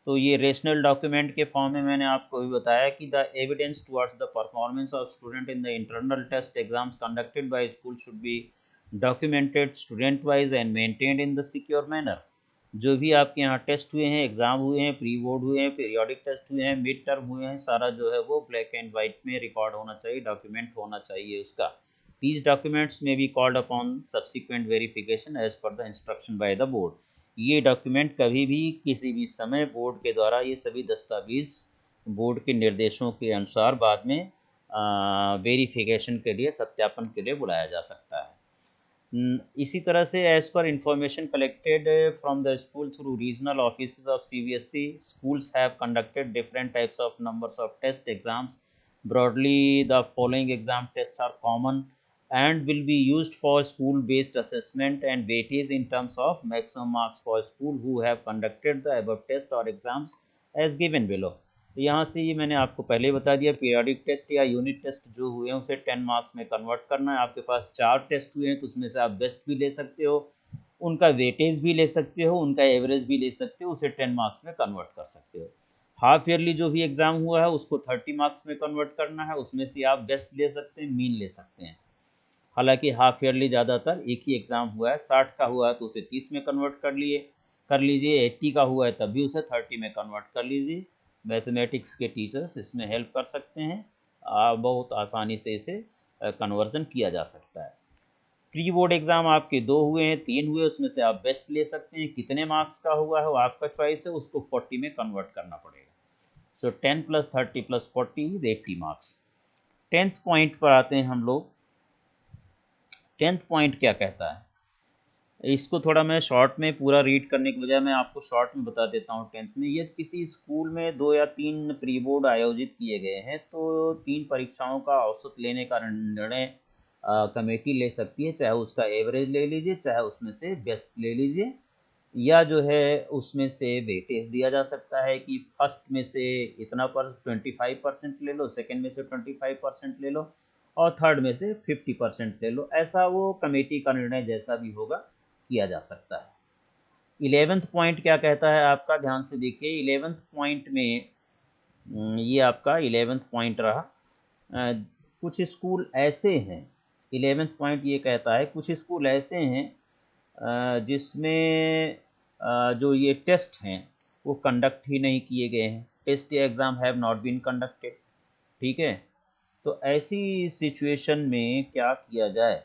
तो ये रेशनल डॉक्यूमेंट के फॉर्म में मैंने आपको भी बताया कि the evidence towards the performance of student in the internal test exams conducted by school should be documented student wise and maintained in the secure manner. जो भी आपके यहाँ टेस्ट हुए हैं, एग्ज़ाम हुए हैं, प्री बोर्ड हुए हैं, पीरियोडिक टेस्ट हुए हैं, मिड टर्म हुए हैं, सारा जो है वो ब्लैक एंड वाइट में रिकॉर्ड होना चाहिए, डॉक्यूमेंट होना चाहिए उसका। These documents may be called upon subsequent verification as per the instruction by the board. ये डॉक्यूमेंट कभी भी किसी भी समय बोर्ड के द्वारा ये सभी दस्तावेज बोर्ड के निर्देशों के अनुसार बाद में वेरिफिकेशन के लिए, सत्यापन के लिए बुलाया जा सकता है। इसी तरह से as per information collected from the school through regional office of CBSE, schools have conducted different types of numbers of test exams. Broadly, the following exam tests are common and will be used for school based assessment and weightage in terms of maximum marks for school who have conducted the above test or exams as given below. तो यहाँ से ये मैंने आपको पहले बता दिया, periodic test या यूनिट टेस्ट जो हुए हैं उसे 10 मार्क्स में कन्वर्ट करना है। आपके पास 4 टेस्ट हुए हैं तो उसमें से आप बेस्ट भी ले सकते हो, उनका वेटेज भी ले सकते हो, उनका एवरेज भी ले सकते हो, उसे 10 मार्क्स में कन्वर्ट कर सकते हो। हाफ ईयरली जो भी एग्ज़ाम हुआ है उसको 30 मार्क्स में कन्वर्ट करना है, उसमें से आप बेस्ट ले सकते हैं, मीन ले सकते हैं। हालांकि हाफ ईयरली ज़्यादातर एक ही एग्ज़ाम हुआ है, 60 का हुआ है तो उसे 30 में कन्वर्ट कर लीजिए, 80 का हुआ है तब भी उसे 30 में कन्वर्ट कर लीजिए। मैथमेटिक्स के टीचर्स इसमें हेल्प कर सकते हैं, बहुत आसानी से इसे कन्वर्जन किया जा सकता है। प्री बोर्ड एग्ज़ाम आपके 2 हुए हैं, 3 हुए, उसमें से आप बेस्ट ले सकते हैं। कितने मार्क्स का हुआ है वो आपका चॉइस है, उसको 40 में कन्वर्ट करना पड़ेगा। सो 10 + 30 + 40 इज 80 मार्क्स। 10th पॉइंट पर आते हैं हम लोग। 10th पॉइंट क्या कहता है, इसको थोड़ा मैं शॉर्ट में पूरा रीड करने की बजाय मैं आपको शॉर्ट में बता देता हूँ। 10th में यदि किसी स्कूल में 2 या 3 प्री बोर्ड आयोजित किए गए हैं तो 3 परीक्षाओं का औसत लेने का निर्णय कमेटी ले सकती है, चाहे उसका एवरेज ले लीजिए, चाहे उसमें से बेस्ट ले लीजिए, या जो है उसमें से वेटेज दिया जा सकता है कि फर्स्ट में से इतना पर 25% ले लो, सेकंड में से 25% ले लो और थर्ड में से 50% ले लो। ऐसा वो कमेटी का निर्णय जैसा भी होगा किया जा सकता है। 11th पॉइंट क्या कहता है आपका, ध्यान से देखिए। 11th पॉइंट में ये आपका 11th पॉइंट रहा। कुछ स्कूल ऐसे हैं, 11th पॉइंट ये कहता है कुछ स्कूल ऐसे हैं जिसमें जो ये टेस्ट हैं वो कंडक्ट ही नहीं किए गए हैं। टेस्ट या exam have not been conducted. ठीक है, तो ऐसी सिचुएशन में क्या किया जाए,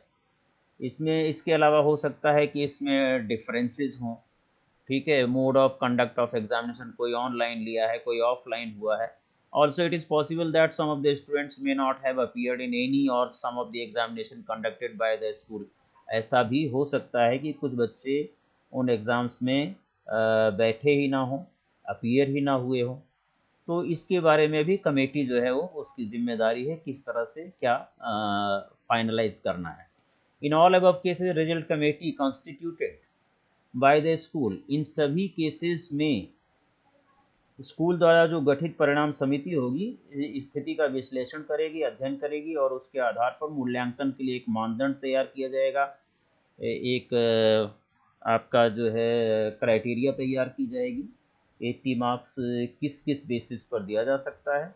इसमें इसके अलावा हो सकता है कि इसमें डिफरेंसेस हों। ठीक है, mode of conduct of examination, कोई ऑनलाइन लिया है, कोई ऑफलाइन हुआ है। Also it is possible that some of the students may not have appeared in any or some of the examination conducted by the school. ऐसा भी हो सकता है कि कुछ बच्चे उन एग्ज़ाम्स में बैठे ही ना हों, अपीयर ही ना हुए हों। तो इसके बारे में भी कमेटी जो है वो उसकी जिम्मेदारी है किस तरह से क्या फाइनलाइज करना है। In all above cases result committee constituted by the school, इन सभी केसेस में स्कूल द्वारा जो गठित परिणाम समिति होगी स्थिति का विश्लेषण करेगी, अध्ययन करेगी और उसके आधार पर मूल्यांकन के लिए एक मानदंड तैयार किया जाएगा। एक आपका जो है क्राइटेरिया तैयार की जाएगी, 80 मार्क्स किस किस बेसिस पर दिया जा सकता है।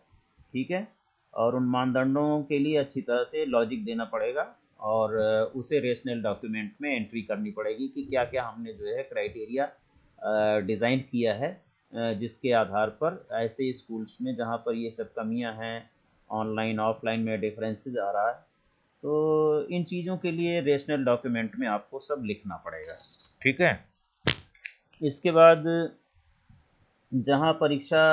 ठीक है, और उन मानदंडों के लिए अच्छी तरह से लॉजिक देना पड़ेगा और उसे रेशनल डॉक्यूमेंट में एंट्री करनी पड़ेगी कि क्या क्या हमने जो है क्राइटेरिया डिज़ाइन किया है, जिसके आधार पर ऐसे स्कूल्स में जहाँ पर ये सब कमियां हैं, ऑनलाइन ऑफलाइन में डिफरेंसेस आ रहा है, तो इन चीज़ों के लिए रेशनल डॉक्यूमेंट में आपको सब लिखना पड़ेगा। ठीक है, इसके बाद जहाँ परीक्षा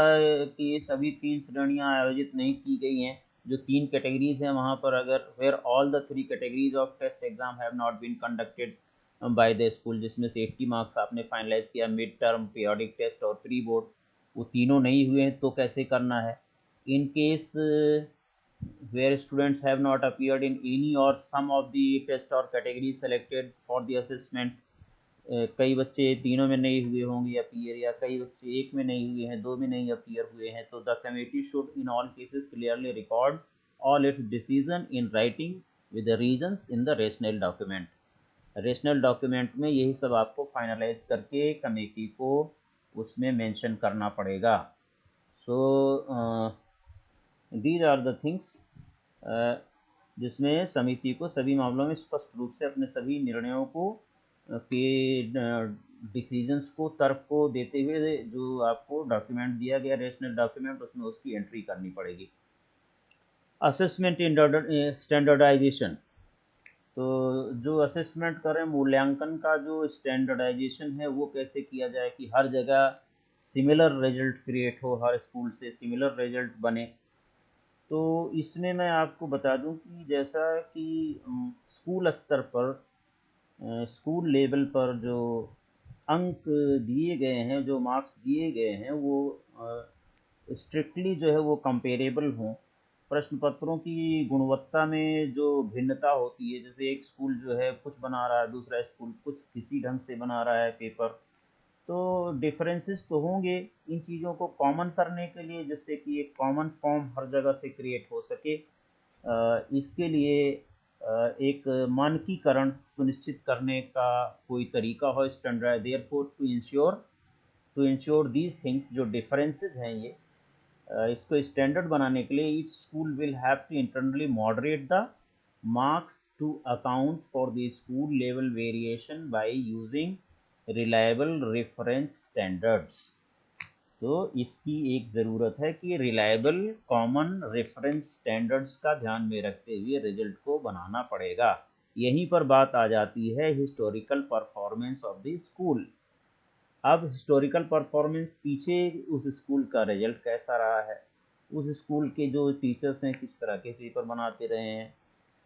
की सभी 3 श्रेणियाँ आयोजित नहीं की गई हैं, जो 3 कैटेगरीज हैं वहाँ पर अगर where all the 3 categories of test exam have not been conducted by the school, जिसमें से 80 मार्क्स आपने फाइनलाइज किया, मिड टर्म, पीरियोडिक टेस्ट और प्री बोर्ड, वो तीनों नहीं हुए हैं तो कैसे करना है। In case where students have not appeared in any or some of the test or categories selected for the assessment, कई बच्चे तीनों में नहीं हुए होंगे अपीयर, या कई बच्चे एक में नहीं हुए हैं, 2 में नहीं अपीयर हुए हैं, तो the committee should in all cases clearly record all it's decision in writing with the reasons in the rational document. Rational document में यही सब आपको फाइनलाइज करके कमेटी को उसमें मेंशन करना पड़ेगा। सो these are the things जिसमें समिति को सभी मामलों में स्पष्ट रूप से अपने सभी निर्णयों को के डिसीजंस को, तर्क को देते हुए जो आपको डॉक्यूमेंट दिया गया, रेशनल डॉक्यूमेंट, उसमें उसकी एंट्री करनी पड़ेगी। असेसमेंट स्टैंडर्डाइजेशन, तो जो असेसमेंट करें, मूल्यांकन का जो स्टैंडर्डाइजेशन है वो कैसे किया जाए कि हर जगह सिमिलर रिजल्ट क्रिएट हो, हर स्कूल से सिमिलर रिजल्ट बने। तो इसमें मैं आपको बता दूं कि जैसा कि स्कूल स्तर पर, स्कूल लेवल पर जो अंक दिए गए हैं, जो मार्क्स दिए गए हैं, वो स्ट्रिक्टली जो है वो कंपेरेबल हों। प्रश्न पत्रों की गुणवत्ता में जो भिन्नता होती है, जैसे एक स्कूल जो है कुछ बना रहा है, दूसरा स्कूल कुछ किसी ढंग से बना रहा है पेपर, तो डिफरेंसेस तो होंगे। इन चीज़ों को कॉमन करने के लिए, जिससे कि एक कॉमन फॉर्म हर जगह से क्रिएट हो सके, इसके लिए एक मानकीकरण सुनिश्चित करने का कोई तरीका हो, standard, therefore to ensure these things, जो डिफरेंसेस हैं ये, इसको स्टैंडर्ड बनाने के लिए each school will have to internally moderate the marks to account for the school level variation by using reliable reference standards. तो इसकी एक ज़रूरत है कि रिलायबल कॉमन रेफरेंस स्टैंडर्ड्स का ध्यान में रखते हुए रिजल्ट को बनाना पड़ेगा। यहीं पर बात आ जाती है historical performance of the school. अब हिस्टोरिकल परफॉर्मेंस, पीछे उस स्कूल का रिजल्ट कैसा रहा है, उस स्कूल के जो टीचर्स हैं किस तरह के पेपर बनाते रहे हैं,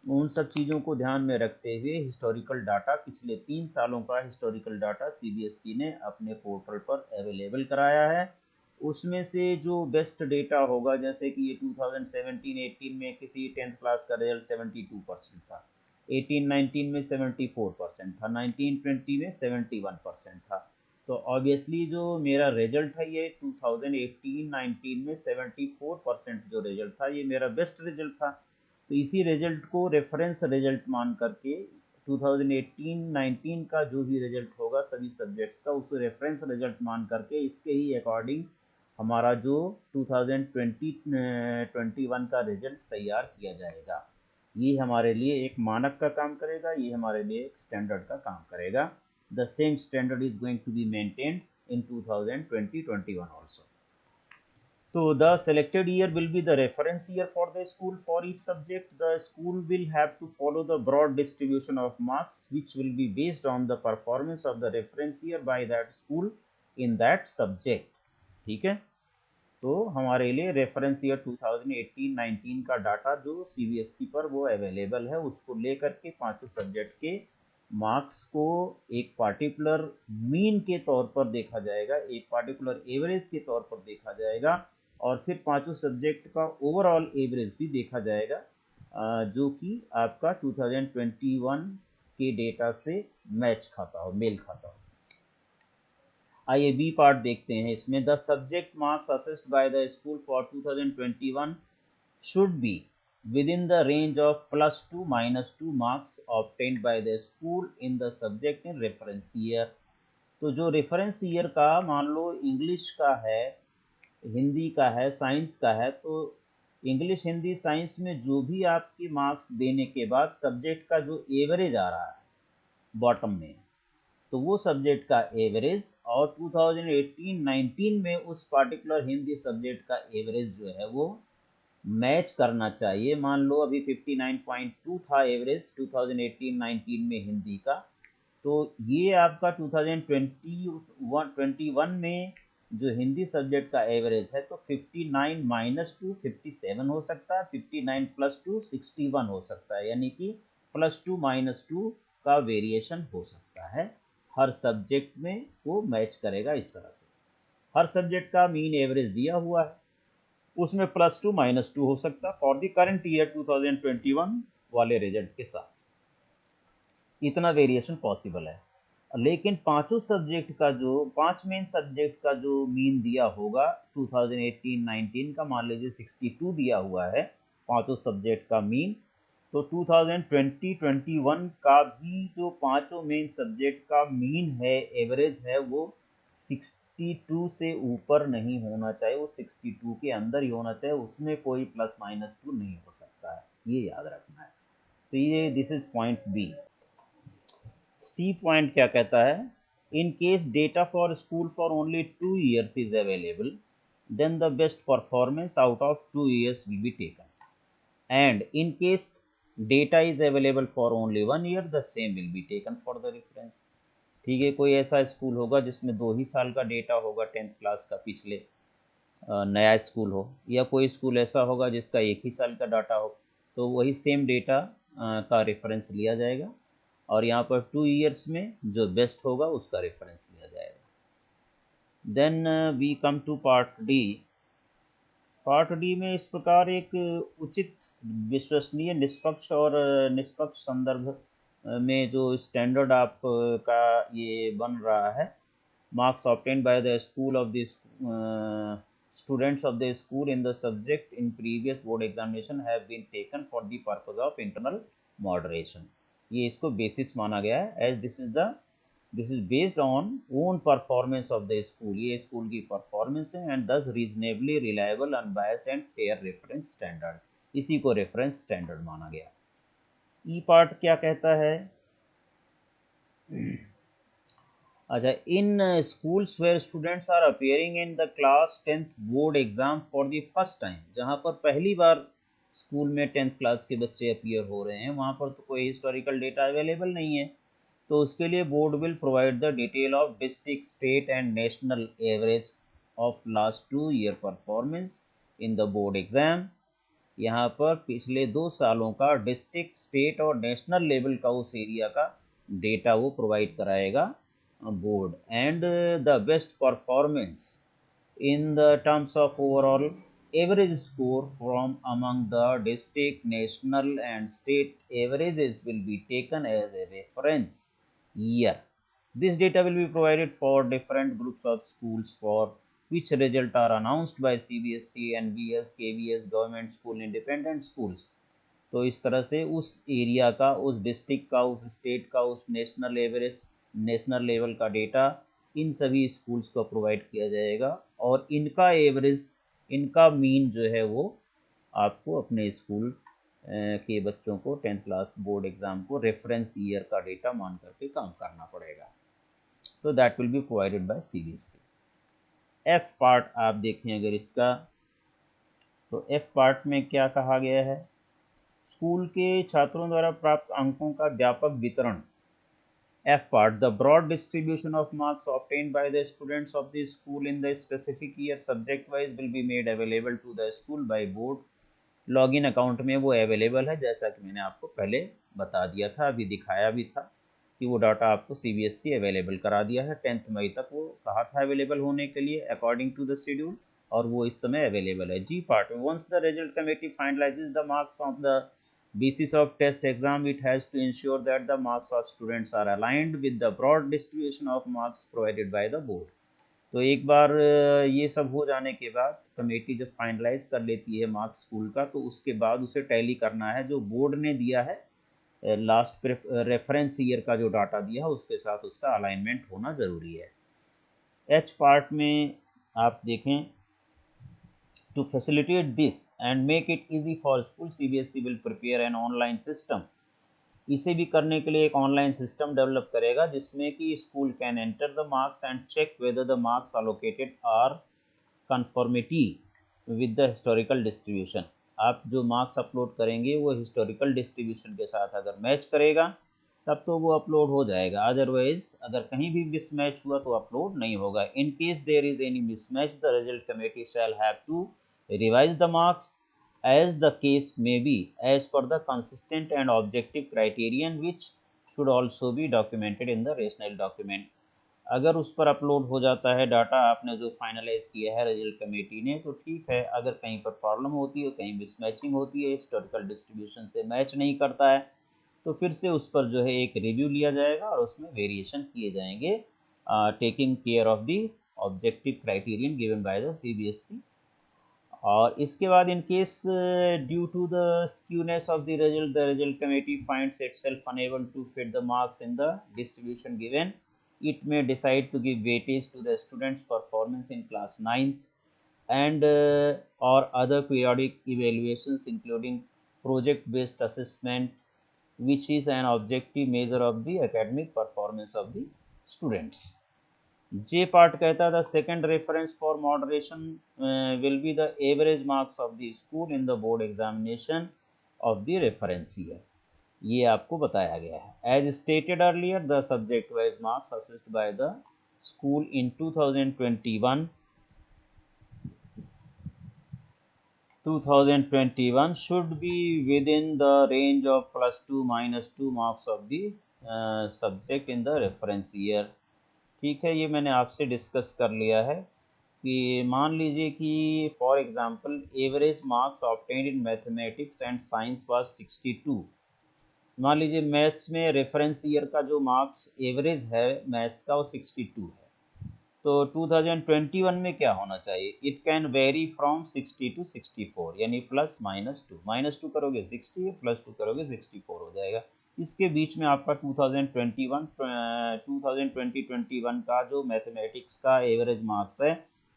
उन सब चीज़ों को ध्यान में रखते हुए हिस्टोरिकल डाटा, पिछले 3 सालों का हिस्टोरिकल डाटा सीबीएसई ने अपने पोर्टल पर अवेलेबल कराया है। उसमें से जो बेस्ट डेटा होगा, जैसे कि ये 2017-18 में किसी 10th क्लास का रिजल्ट 72% था, 18-19 में 74% था, 19-20 में 71% था। तो ऑब्वियसली जो मेरा रिजल्ट है ये 2018-19 में 74% जो रिजल्ट था, ये मेरा बेस्ट रिजल्ट था। तो इसी रिजल्ट को रेफरेंस रिजल्ट मान करके 2018-19 का जो भी रिजल्ट होगा सभी सब्जेक्ट्स का, उस रेफरेंस रिजल्ट मान करके इसके ही अकॉर्डिंग हमारा जो 2020-21 का रिजल्ट तैयार किया जाएगा। ये हमारे लिए एक मानक का काम करेगा, ये हमारे लिए एक स्टैंडर्ड का काम करेगा। The same standard is going to be maintained in 2020-21 also. So the selected year will be the reference year for the school. For each subject, the school will have to follow the broad distribution of marks, which will be based on the performance of the reference year by that school in that subject. ठीक है, तो हमारे लिए reference year 2018-19 का data जो CBSE पर वो available है, उसको लेकर के पांचों सब्जेक्ट के मार्क्स को एक पार्टिकुलर मीन के तौर पर देखा जाएगा, एक पार्टिकुलर एवरेज के तौर पर देखा जाएगा, और फिर पांचों सब्जेक्ट का ओवरऑल एवरेज भी देखा जाएगा, जो कि आपका 2021 के डेटा से मैच खाता हो, मेल खाता हो। आइए बी पार्ट देखते हैं। इसमें the subject marks assessed bye the school for 2021 should be within the range of +2 -2 marks obtained by the school in the subject in reference year। तो जो रेफरेंस ईयर का, मान लो इंग्लिश का है, हिंदी का है, साइंस का है, तो इंग्लिश, हिंदी, साइंस में जो भी आपके मार्क्स देने के बाद सब्जेक्ट का जो एवरेज आ रहा है बॉटम में, तो वो सब्जेक्ट का एवरेज और 2018-19 में उस पार्टिकुलर हिंदी सब्जेक्ट का एवरेज जो है वो मैच करना चाहिए। मान लो अभी 59.2 था एवरेज 2018-19 में हिंदी का, तो ये आपका 2021 में जो हिंदी सब्जेक्ट का एवरेज है, तो 59 - 2 57 हो सकता है, 59 + 2 61 हो सकता है, यानी कि +2 -2 का वेरिएशन हो सकता है। हर सब्जेक्ट में वो मैच करेगा इस तरह से। हर सब्जेक्ट का मीन एवरेज दिया हुआ है, उसमें +2 -2 हो सकता है फॉर द करंट ईयर 2021 वाले रिजल्ट के साथ, इतना वेरिएशन पॉसिबल है। लेकिन पांचों सब्जेक्ट का जो, 5 मेन सब्जेक्ट का जो मीन दिया होगा 2018-19 का, मान लीजिए 62 दिया हुआ है पांचों सब्जेक्ट का मीन, तो 2020-21 का भी जो पांचों मेन सब्जेक्ट का मीन है, एवरेज है, वो 62 से ऊपर नहीं होना चाहिए, वो 62 के अंदर ही होना चाहिए, उसमें कोई +- 2 नहीं हो सकता है, ये याद रखना है। तो ये this is point B. C point क्या कहता है, in case data for school for only 2 years is available, then the best performance out of 2 years will be taken, and in case data is available for only 1 year, the same will be taken for the reference। ठीक है, कोई ऐसा school होगा जिसमें 2 ही साल का data होगा 10th class का, पिछले नया स्कूल हो, या कोई स्कूल ऐसा होगा जिसका 1 ही साल का डाटा हो, तो वही सेम डेटा का रेफरेंस लिया जाएगा, और यहाँ पर 2 years में जो बेस्ट होगा उसका रेफरेंस लिया जाएगा। Then we come to part D. Part D में इस प्रकार एक उचित, विश्वसनीय, निष्पक्ष और निष्पक्ष संदर्भ में जो स्टैंडर्ड आप का ये बन रहा है, marks obtained by the school of the students of the school in the subject in previous board examination have been taken for the purpose of internal moderation। ये इसको बेसिस माना गया है, as this is based on own performance of the school। ये school की performance है, and thus reasonably reliable, unbiased and fair reference standard। इसी को रेफरेंस स्टैंडर्ड माना गया। ई पार्ट क्या कहता है, अच्छा, in schools where students are appearing in the class 10th board exam for the first time, जहाँ पर पहली बार स्कूल में 10th क्लास के बच्चे अपियर हो रहे हैं, वहाँ पर तो कोई हिस्टोरिकल डेटा अवेलेबल नहीं है, तो उसके लिए board will provide the detail of district, state and national average of last 2 year performance in the board exam. यहाँ पर पिछले 2 सालों का डिस्ट्रिक्ट, स्टेट और नेशनल लेवल का उस एरिया का डेटा वो प्रोवाइड कराएगा board, and the best performance in the terms of overall average score from among the district, national and state averages will be taken as a reference year। This data will be provided for different groups of schools for which results are announced by CBSE, NBS, KVS, government school, independent schools। तो इस तरह से उस area का, उस district का, उस state का, उस नेशनल एवरेज, नेशनल लेवल का डेटा इन सभी स्कूल्स को प्रोवाइड किया जाएगा, और इनका एवरेज, इनका मीन जो है वो आपको अपने स्कूल के बच्चों को 10th क्लास बोर्ड एग्जाम को रेफरेंस ईयर का डेटा मान करके काम करना पड़ेगा। तो that will be provided by CBSE. F part आप देखें अगर इसका, तो एफ पार्ट में क्या कहा गया है, स्कूल के छात्रों द्वारा प्राप्त अंकों का व्यापक वितरण। F part, the broad distribution of marks obtained by the students of the school in the specific year subject wise will be made available to the school by board login account में वो available है, जैसा कि मैंने आपको पहले बता दिया था, अभी दिखाया भी था कि वो डाटा आपको सीबीएसई अवेलेबल करा दिया है। 10th मई तक वो कहा था अवेलेबल होने के लिए अकॉर्डिंग टू द शेड्यूल, और वो इस समय अवेलेबल है। जी पार्ट में, once the result committee finalises the marks of the basis of test exam, it has to ensure that the marks of students are aligned with the broad distribution of marks provided by the board। तो एक बार ये सब हो जाने के बाद committee जब finalise कर लेती है मार्क्स स्कूल का, तो उसके बाद उसे टैली करना है जो बोर्ड ने दिया है, लास्ट रेफरेंस ईयर का जो डाटा दिया है उसके साथ उसका अलाइनमेंट होना ज़रूरी है। एच पार्ट में आप देखें, to facilitate this and make it easy for school, CBSE will prepare an online system। इसे भी करने के लिए एक ऑनलाइन सिस्टम डेवलप करेगा जिसमें कि school can enter the marks and check whether the marks allocated are conformity with the historical distribution. आप जो मार्क्स अपलोड करेंगे वो हिस्टोरिकल डिस्ट्रीब्यूशन के साथ अगर मैच करेगा तब तो वो अपलोड हो जाएगा, अदरवाइज अगर कहीं भी मिसमैच हुआ तो अपलोड नहीं होगा। In case there is any mismatch, the result committee shall have to revise the marks as the case may be as per the consistent and objective criterion which should also be documented in the rational document। अगर उस पर upload हो जाता है data आपने जो finalise किया है रिजल्ट कमेटी ने, तो ठीक है, अगर कहीं पर प्रॉब्लम होती है, कहीं मिसमैचिंग होती है, हिस्टोरिकल डिस्ट्रीब्यूशन से मैच नहीं करता है, तो फिर से उस पर जो है एक रिव्यू लिया जाएगा और उसमें वेरिएशन किए जाएंगे, taking care of the objective criterion given by the CBSE. और इसके बाद in case due to the skewness of the result committee finds itself unable to fit the marks in the distribution given, it may decide to give weightage to the students performance in class 9th and or other periodic evaluations including project based assessment which is an objective measure of the academic performance of the students. J part कहता था second reference for moderation will be the average marks of the school in the board examination of the reference year. ये आपको बताया गया है. As stated earlier, the subject wise marks assessed by the school in 2021 should be within the range of +2 -2 marks of the subject in the reference year. ठीक है, ये मैंने आपसे डिस्कस कर लिया है कि मान लीजिए कि for example average marks obtained in mathematics and science was 62. मान लीजिए मैथ्स में रेफरेंस ईयर का जो मार्क्स एवरेज है मैथ्स का वो 62 है. तो 2021 में क्या होना चाहिए? It can vary from 60 to 64, यानी प्लस -2 करोगे 60, +2 करोगे 64 हो जाएगा. इसके बीच में आपका 2020-21 का जो मैथमेटिक्स का एवरेज मार्क्स है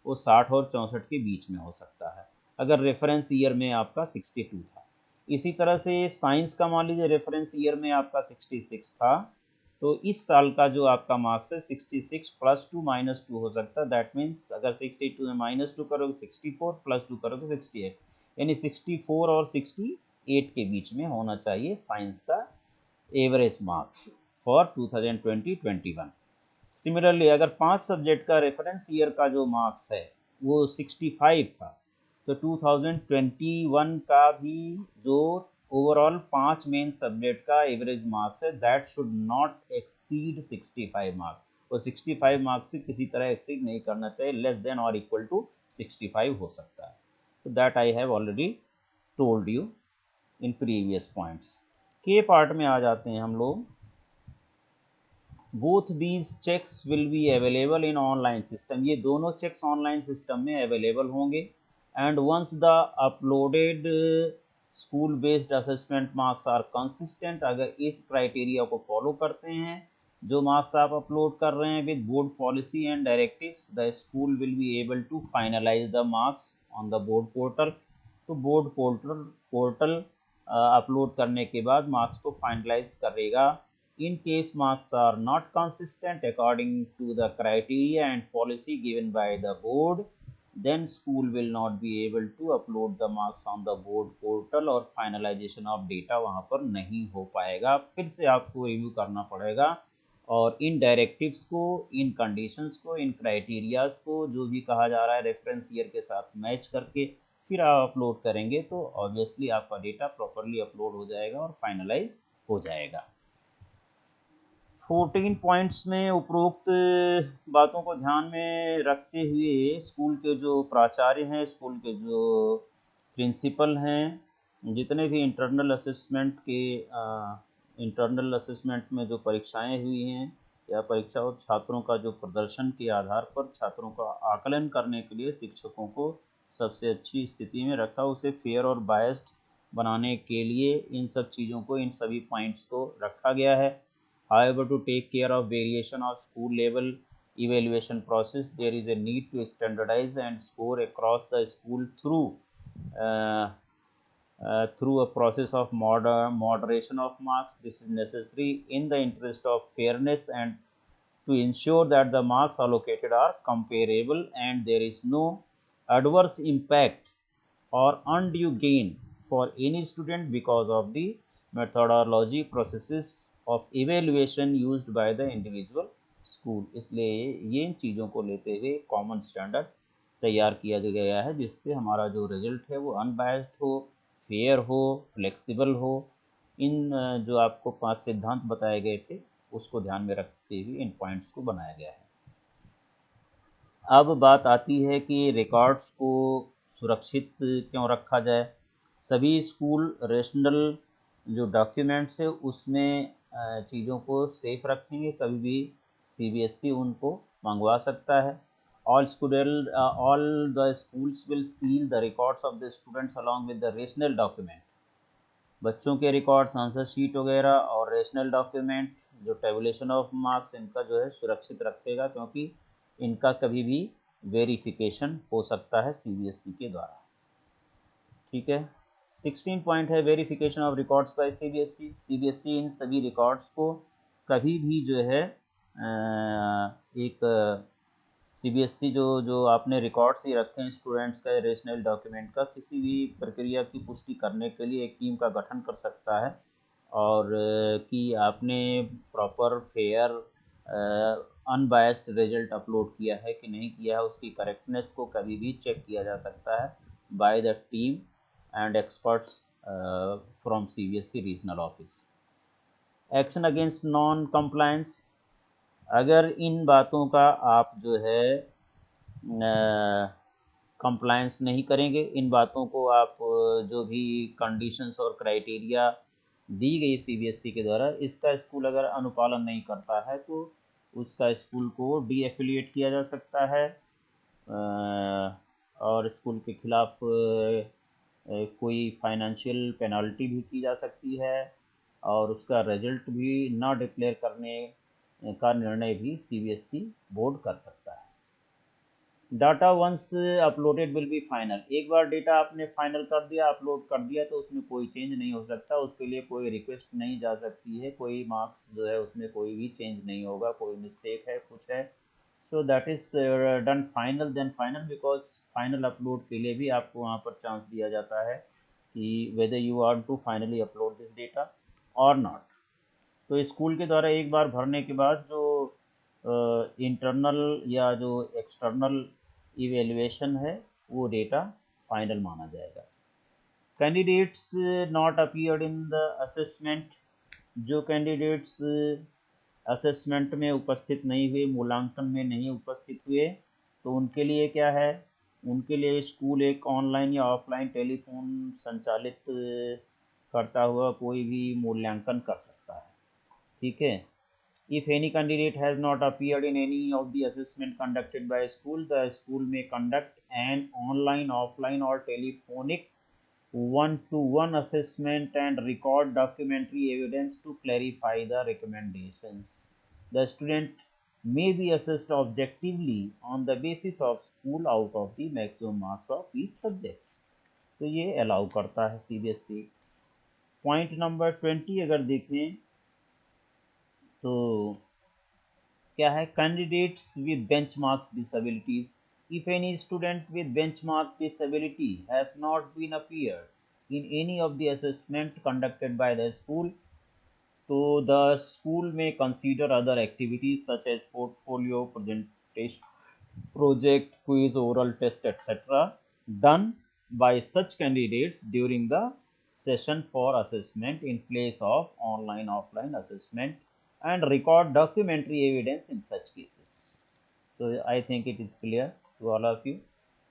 वो 60 और 64 के बीच में हो सकता है अगर रेफरेंस ईयर में आपका 62 था. इसी तरह से साइंस का मान लीजिए रेफरेंस ईयर में आपका 66 था, तो इस साल का जो आपका मार्क्स है 66 +2 -2 हो सकता है. दैट मीन्स अगर 62 में -2 करोगे 64, +2 करोगे 68, यानी 64 और 68 के बीच में होना चाहिए साइंस का एवरेज मार्क्स फॉर 2020-21. सिमिलरली अगर 5 सब्जेक्ट का रेफरेंस ईयर का जो मार्क्स है वो 65 था, तो 2021 का भी जो ओवरऑल 5 मेन सब्जेक्ट का एवरेज मार्क्स है that should not exceed 65 marks. वो 65 मार्क्स से किसी तरह एक्सीड नहीं करना चाहिए, लेस देन और इक्वल टू 65 हो सकता है. तो that I have already told you in previous points. के पार्ट में आ जाते हैं हम लोग. Both these checks will be available in online system. ये दोनों चेक्स ऑनलाइन सिस्टम में अवेलेबल होंगे. And once the uploaded school based assessment marks are consistent, अगर इस क्राइटेरिया को फॉलो करते हैं जो मार्क्स आप अपलोड कर रहे हैं with board policy and directives, the school will be able to finalise the marks on the board portal. तो बोर्ड पोर्टल अपलोड करने के बाद मार्क्स को फाइनलाइज करेगा. In case marks are not consistent according to the criteria and policy given by the board, then school will not be able to upload the marks on the board portal और finalization of data वहाँ पर नहीं हो पाएगा. फिर से आपको review करना पड़ेगा और इन डायरेक्टिव्स को, इन कंडीशंस को, इन क्राइटेरियाज को जो भी कहा जा रहा है रेफरेंस ईयर के साथ मैच करके फिर आप अपलोड करेंगे तो ऑब्वियसली आपका डेटा प्रॉपरली अपलोड हो जाएगा और फाइनलाइज हो जाएगा. 14 पॉइंट्स में उपरोक्त बातों को ध्यान में रखते हुए स्कूल के जो प्राचार्य हैं, स्कूल के जो प्रिंसिपल हैं, जितने भी इंटरनल असेसमेंट में जो परीक्षाएं हुई हैं या परीक्षा और छात्रों का जो प्रदर्शन के आधार पर छात्रों का आकलन करने के लिए शिक्षकों को सबसे अच्छी स्थिति में रखा, उसे फेयर और बायस्ड बनाने के लिए इन सब चीज़ों को, इन सभी पॉइंट्स को रखा गया है. However, to take care of variation of school level evaluation process, there is a need to standardize and score across the school through a process of moderation of marks. This is necessary in the interest of fairness and to ensure that the marks allocated are comparable and there is no adverse impact or undue gain for any student because of the methodology processes of evaluation used by the individual school. इसलिए ये इन चीज़ों को लेते हुए common standard तैयार किया गया है जिससे हमारा जो रिजल्ट है वो अनबायस्ड हो, फेयर हो, फ्लेक्सिबल हो. इन जो आपको 5 सिद्धांत बताए गए थे उसको ध्यान में रखते हुए इन पॉइंट्स को बनाया गया है. अब बात आती है कि रिकॉर्ड्स को सुरक्षित क्यों रखा जाए. सभी स्कूल रेशनल जो डॉक्यूमेंट्स है उसमें चीज़ों को सेफ रखेंगे, कभी भी CBSE उनको मंगवा सकता है. all the schools will seal the records of the students along with the rational document. बच्चों के रिकॉर्ड्स, आंसर शीट वगैरह और रेशनल डॉक्यूमेंट जो टेबुलेशन ऑफ मार्क्स, इनका जो है सुरक्षित रखेगा क्योंकि इनका कभी भी वेरिफिकेशन हो सकता है CBSE के द्वारा. ठीक है. 16 पॉइंट है verification of records by CBSE. CBSE इन सभी रिकॉर्ड्स को कभी भी जो है एक सीबीएसई जो जो आपने रिकॉर्ड्स ही रखे हैं स्टूडेंट्स का रेशनल डॉक्यूमेंट का, किसी भी प्रक्रिया की पुष्टि करने के लिए एक टीम का गठन कर सकता है, और कि आपने proper fair unbiased result upload किया है कि नहीं किया है, उसकी करेक्टनेस को कभी भी चेक किया जा सकता है by the team and experts from CBSE regional office. Action against non compliance, अगर इन बातों का आप जो है कंप्लायंस नहीं करेंगे, इन बातों को आप जो भी कंडीशंस और क्राइटेरिया दी गई सीबीएसई के द्वारा, इसका स्कूल अगर अनुपालन नहीं करता है तो उसका स्कूल को डीएफिलिएट किया जा सकता है, और स्कूल के खिलाफ कोई फाइनेंशियल पेनल्टी भी की जा सकती है, और उसका रिजल्ट भी ना डिक्लेयर करने का निर्णय भी सीबीएसई बोर्ड कर सकता है। Data once uploaded will be final, एक बार डेटा आपने फाइनल कर दिया, अपलोड कर दिया, तो उसमें कोई चेंज नहीं हो सकता, उसके लिए कोई रिक्वेस्ट नहीं जा सकती है, कोई मार्क्स जो है उसमें कोई भी चेंज नहीं होगा, कोई मिस्टेक है कुछ है, so that is done final then final, because final upload के लिए भी आपको वहाँ पर चांस दिया जाता है कि whether you want to finally upload this data और नॉट। तो स्कूल के द्वारा एक बार भरने के बाद जो इंटरनल या जो एक्सटर्नल इवेल्युएशन है वो डेटा फाइनल माना जाएगा। Candidates not appeared in the assessment, जो कैंडिडेट्स असेसमेंट में उपस्थित नहीं हुए, मूल्यांकन में नहीं उपस्थित हुए, तो उनके लिए क्या है, उनके लिए स्कूल एक ऑनलाइन या ऑफलाइन टेलीफोन संचालित करता हुआ कोई भी मूल्यांकन कर सकता है। ठीक है। If any candidate has not appeared in any of the assessment conducted by a school, the school may conduct an online, offline or telephonic one-to-one assessment and record documentary evidence to clarify the recommendations. The student may be assessed objectively on the basis of school out of the maximum marks of each subject. तो ये allow करता है CBSE. Point number 20 अगर देखें तो क्या है, candidates with benchmark disabilities, if any student with benchmark disability has not been appeared in any of the assessment conducted by the school, तो the school may consider other activities such as portfolio presentation, project, quiz, oral test, etc. done by such candidates during the session for assessment in place of online offline assessment and record documentary evidence in such cases. So I think it is clear to all of you.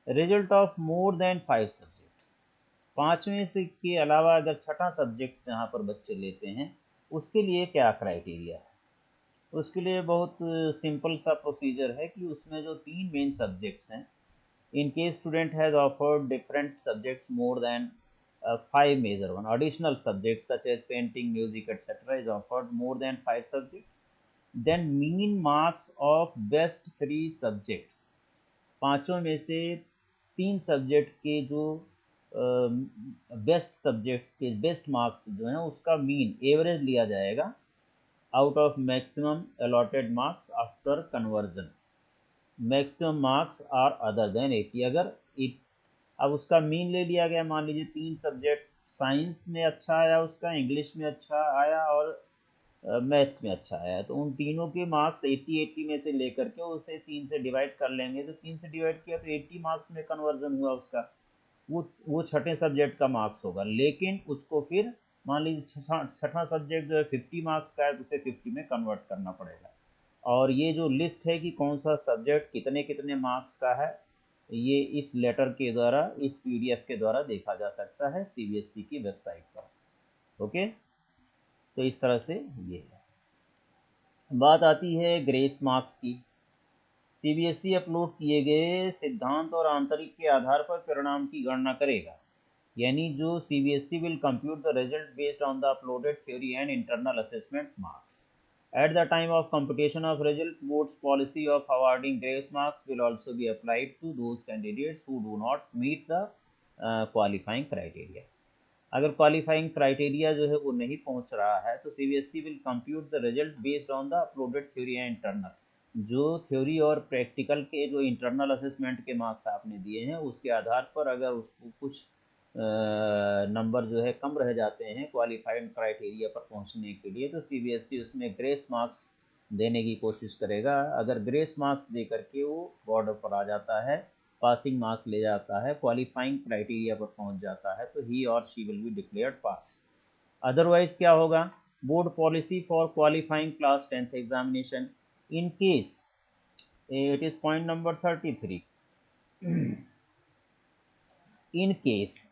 Result of more than 5 subjects, पांचवें से के अलावा अगर छठा subject जहाँ पर बच्चे लेते हैं उसके लिए क्या क्राइटेरिया है, उसके लिए बहुत सिंपल सा प्रोसीजर है कि उसमें जो तीन मेन सब्जेक्ट्स हैं, in case student has offered different subjects more than 5 major additional subjects such as painting, music, etc. is offered more than 5 subjects, then mean marks of best 3 subjects, पांचों में से 3 subject के जो best subject के best marks जो हैं उसका mean average लिया जाएगा out of maximum allotted marks after conversion, maximum marks are other than 80। अगर अब उसका मीन ले लिया गया, मान लीजिए 3 सब्जेक्ट साइंस में अच्छा आया, उसका इंग्लिश में अच्छा आया और मैथ्स में अच्छा आया, तो उन तीनों के मार्क्स 80 में से लेकर के उसे 3 से डिवाइड कर लेंगे, तो 3 से डिवाइड किया तो 80 मार्क्स में कन्वर्जन हुआ उसका, वो छठे सब्जेक्ट का मार्क्स होगा। लेकिन उसको फिर मान लीजिए छठा सब्जेक्ट जो है 50 मार्क्स का है तो उसे 50 में कन्वर्ट करना पड़ेगा। और ये जो लिस्ट है कि कौन सा सब्जेक्ट कितने कितने मार्क्स का है, ये इस लेटर के द्वारा, इस पीडीएफ के द्वारा देखा जा सकता है सीबीएसई की वेबसाइट पर। ओके, तो इस तरह से ये है। बात आती है ग्रेस मार्क्स की। सीबीएसई अपलोड किए गए सिद्धांत और आंतरिक के आधार पर परिणाम की गणना करेगा, यानी जो CBSE will compute the result based on the uploaded theory and internal assessment marks. At the time of computation of result, board's policy of awarding grace marks will also be applied to those candidates who do not meet the qualifying criteria. अगर qualifying criteria जो है वो नहीं पहुंच रहा है तो CBSE will compute the result based on the uploaded theory and internal. जो थ्योरी और प्रैक्टिकल के जो इंटरनल असेसमेंट के मार्क्स आपने दिए हैं उसके आधार पर अगर उसको कुछ नंबर जो है कम रह जाते हैं क्वालिफाइड क्राइटेरिया पर पहुंचने के लिए तो सीबीएसई उसमें ग्रेस मार्क्स देने की कोशिश करेगा। अगर ग्रेस मार्क्स दे करके वो बॉर्डर पर आ जाता है, पासिंग मार्क्स ले जाता है, क्वालिफाइंग क्राइटेरिया पर पहुंच जाता है तो ही और she will be declared pass. Otherwise क्या होगा? Board policy for qualifying class 10th examination in case, it is point number 33, in case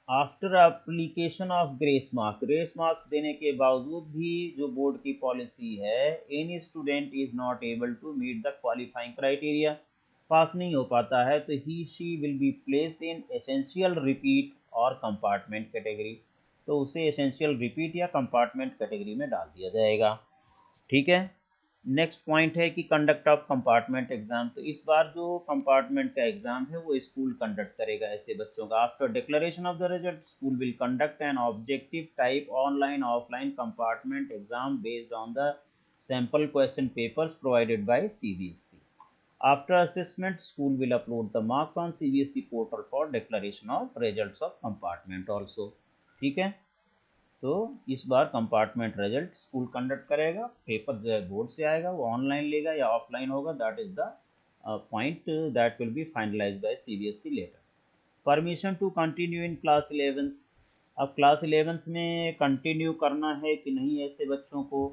after application of grace marks देने के बावजूद भी जो बोर्ड की पॉलिसी है, any student is not able to meet the qualifying criteria, pass नहीं हो पाता है तो ही she will be placed in essential repeat or compartment category, तो उसे एसेंशियल रिपीट या कंपार्टमेंट कैटेगरी में डाल दिया जाएगा। ठीक है। नेक्स्ट पॉइंट है कि कंडक्ट ऑफ कंपार्टमेंट एग्जाम, तो इस बार जो कंपार्टमेंट का एग्जाम है वो स्कूल कंडक्ट करेगा ऐसे बच्चों का। After declaration of the result school will conduct an objective type online offline compartment exam based on the sample question papers provided by CBSE. After assessment school will upload the marks on CBSE portal for declaration of results of compartment also. ठीक है। तो इस बार compartment result school conduct करेगा, paper जो है board से आएगा, वो ऑनलाइन लेगा या ऑफलाइन होगा, that is the point that will be finalised by CBSE letter. Permission to continue in class 11th, अब क्लास 11th में कंटिन्यू करना है कि नहीं ऐसे बच्चों को,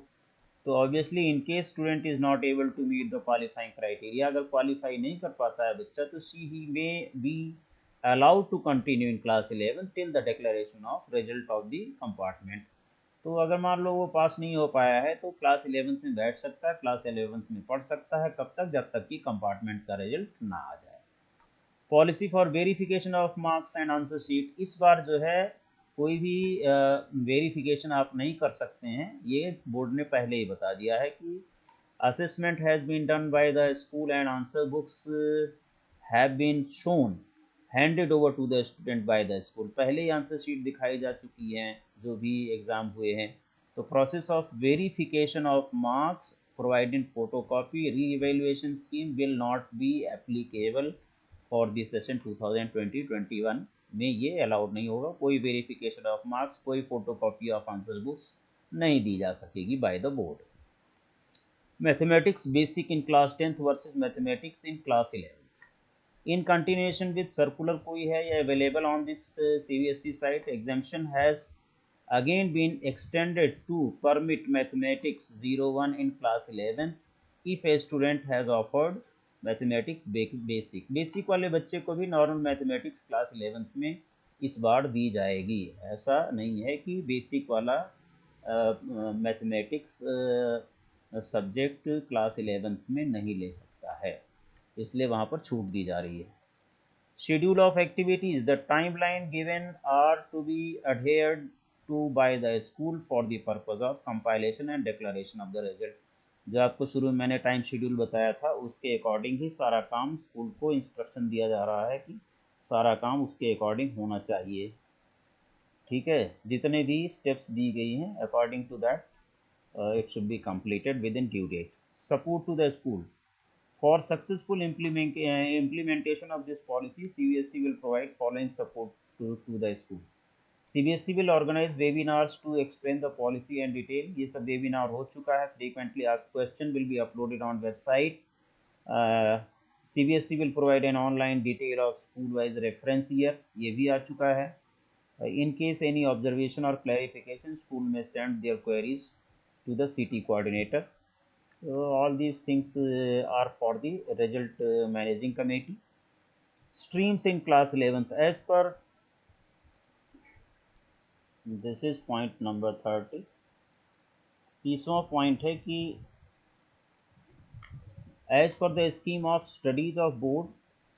तो obviously in case student is not able to meet the qualifying criteria, अगर क्वालिफाई नहीं कर पाता है बच्चा तो she he may be allowed to continue in class 11 till the declaration of result of the compartment। तो अगर मान लो वो पास नहीं हो पाया है तो क्लास 11th में बैठ सकता है, क्लास 11th में पढ़ सकता है, कब तक? जब तक कि कंपार्टमेंट का रिजल्ट ना आ जाए। Policy for verification of marks and answer sheet, इस बार जो है कोई भी वेरिफिकेशन आप नहीं कर सकते हैं, ये बोर्ड ने पहले ही बता दिया है कि assessment has been done by the school and answer books have been shown handed over to the student by the school। पहले ही आंसर शीट दिखाई जा चुकी हैं जो भी एग्जाम हुए हैं। तो process of verification of marks providing photocopy re evaluation scheme will not be applicable for the session 2020-21 में, ये अलाउड नहीं होगा। कोई वेरिफिकेशन ऑफ मार्क्स, कोई फोटोकॉपी ऑफ आंसर बुक्स नहीं दी जा सकेगी by the board. Mathematics basic in class 10th versus mathematics in class 11th in continuation with circular कोई है या available on this CBSE site. Examination has again been extended to permit mathematics 01 in class 11th if a student has offered mathematics basic वाले बच्चे को भी normal mathematics class 11th में इस बार दी जाएगी। ऐसा नहीं है कि बेसिक वाला मैथमेटिक्स सब्जेक्ट क्लास 11th में नहीं ले सकता है, इसलिए वहाँ पर छूट दी जा रही है। Schedule of activities, the timeline given are to be adhered to by the school for the purpose of compilation and declaration of the result. जो आपको शुरू में मैंने टाइम शेड्यूल बताया था उसके अकॉर्डिंग ही सारा काम स्कूल को इंस्ट्रक्शन दिया जा रहा है कि सारा काम उसके अकॉर्डिंग होना चाहिए। ठीक है। जितने भी स्टेप्स दी गई हैं according to that it should be completed within due date। Support to the school, for successful implementation of this policy, CBSE will provide following support to the school। CBSE will organize webinars to explain the policy and detail। ये सब webinar हो चुका है। Frequently asked question will be uploaded on website। CBSE will provide an online detail of school wise reference year, ये भी आ चुका है। In case any observation or clarification, school may send their queries to the CT coordinator। all these things are for the result managing committee। Streams in class 11th, as per this is point number 30। 30वां point है कि as per the scheme of studies of board,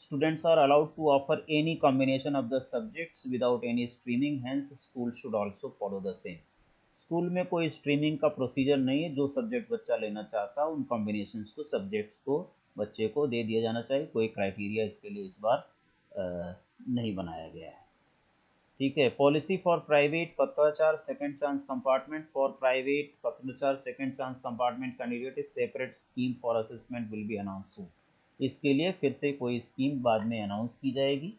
students are allowed to offer any combination of the subjects without any streaming, hence school should also follow the same। School में कोई streaming का procedure नहीं है, जो subject बच्चा लेना चाहता है उन कॉम्बिनेशंस को सब्जेक्ट्स को बच्चे को दे दिया जाना चाहिए। कोई क्राइटेरिया इसके लिए इस बार नहीं बनाया गया है। ठीक है। पॉलिसी फॉर प्राइवेट पत्राचार second chance compartment for private पत्राचार second chance compartment candidate is separate scheme for assessment will be announce soon. इसके लिए फिर से कोई स्कीम बाद में अनाउंस की जाएगी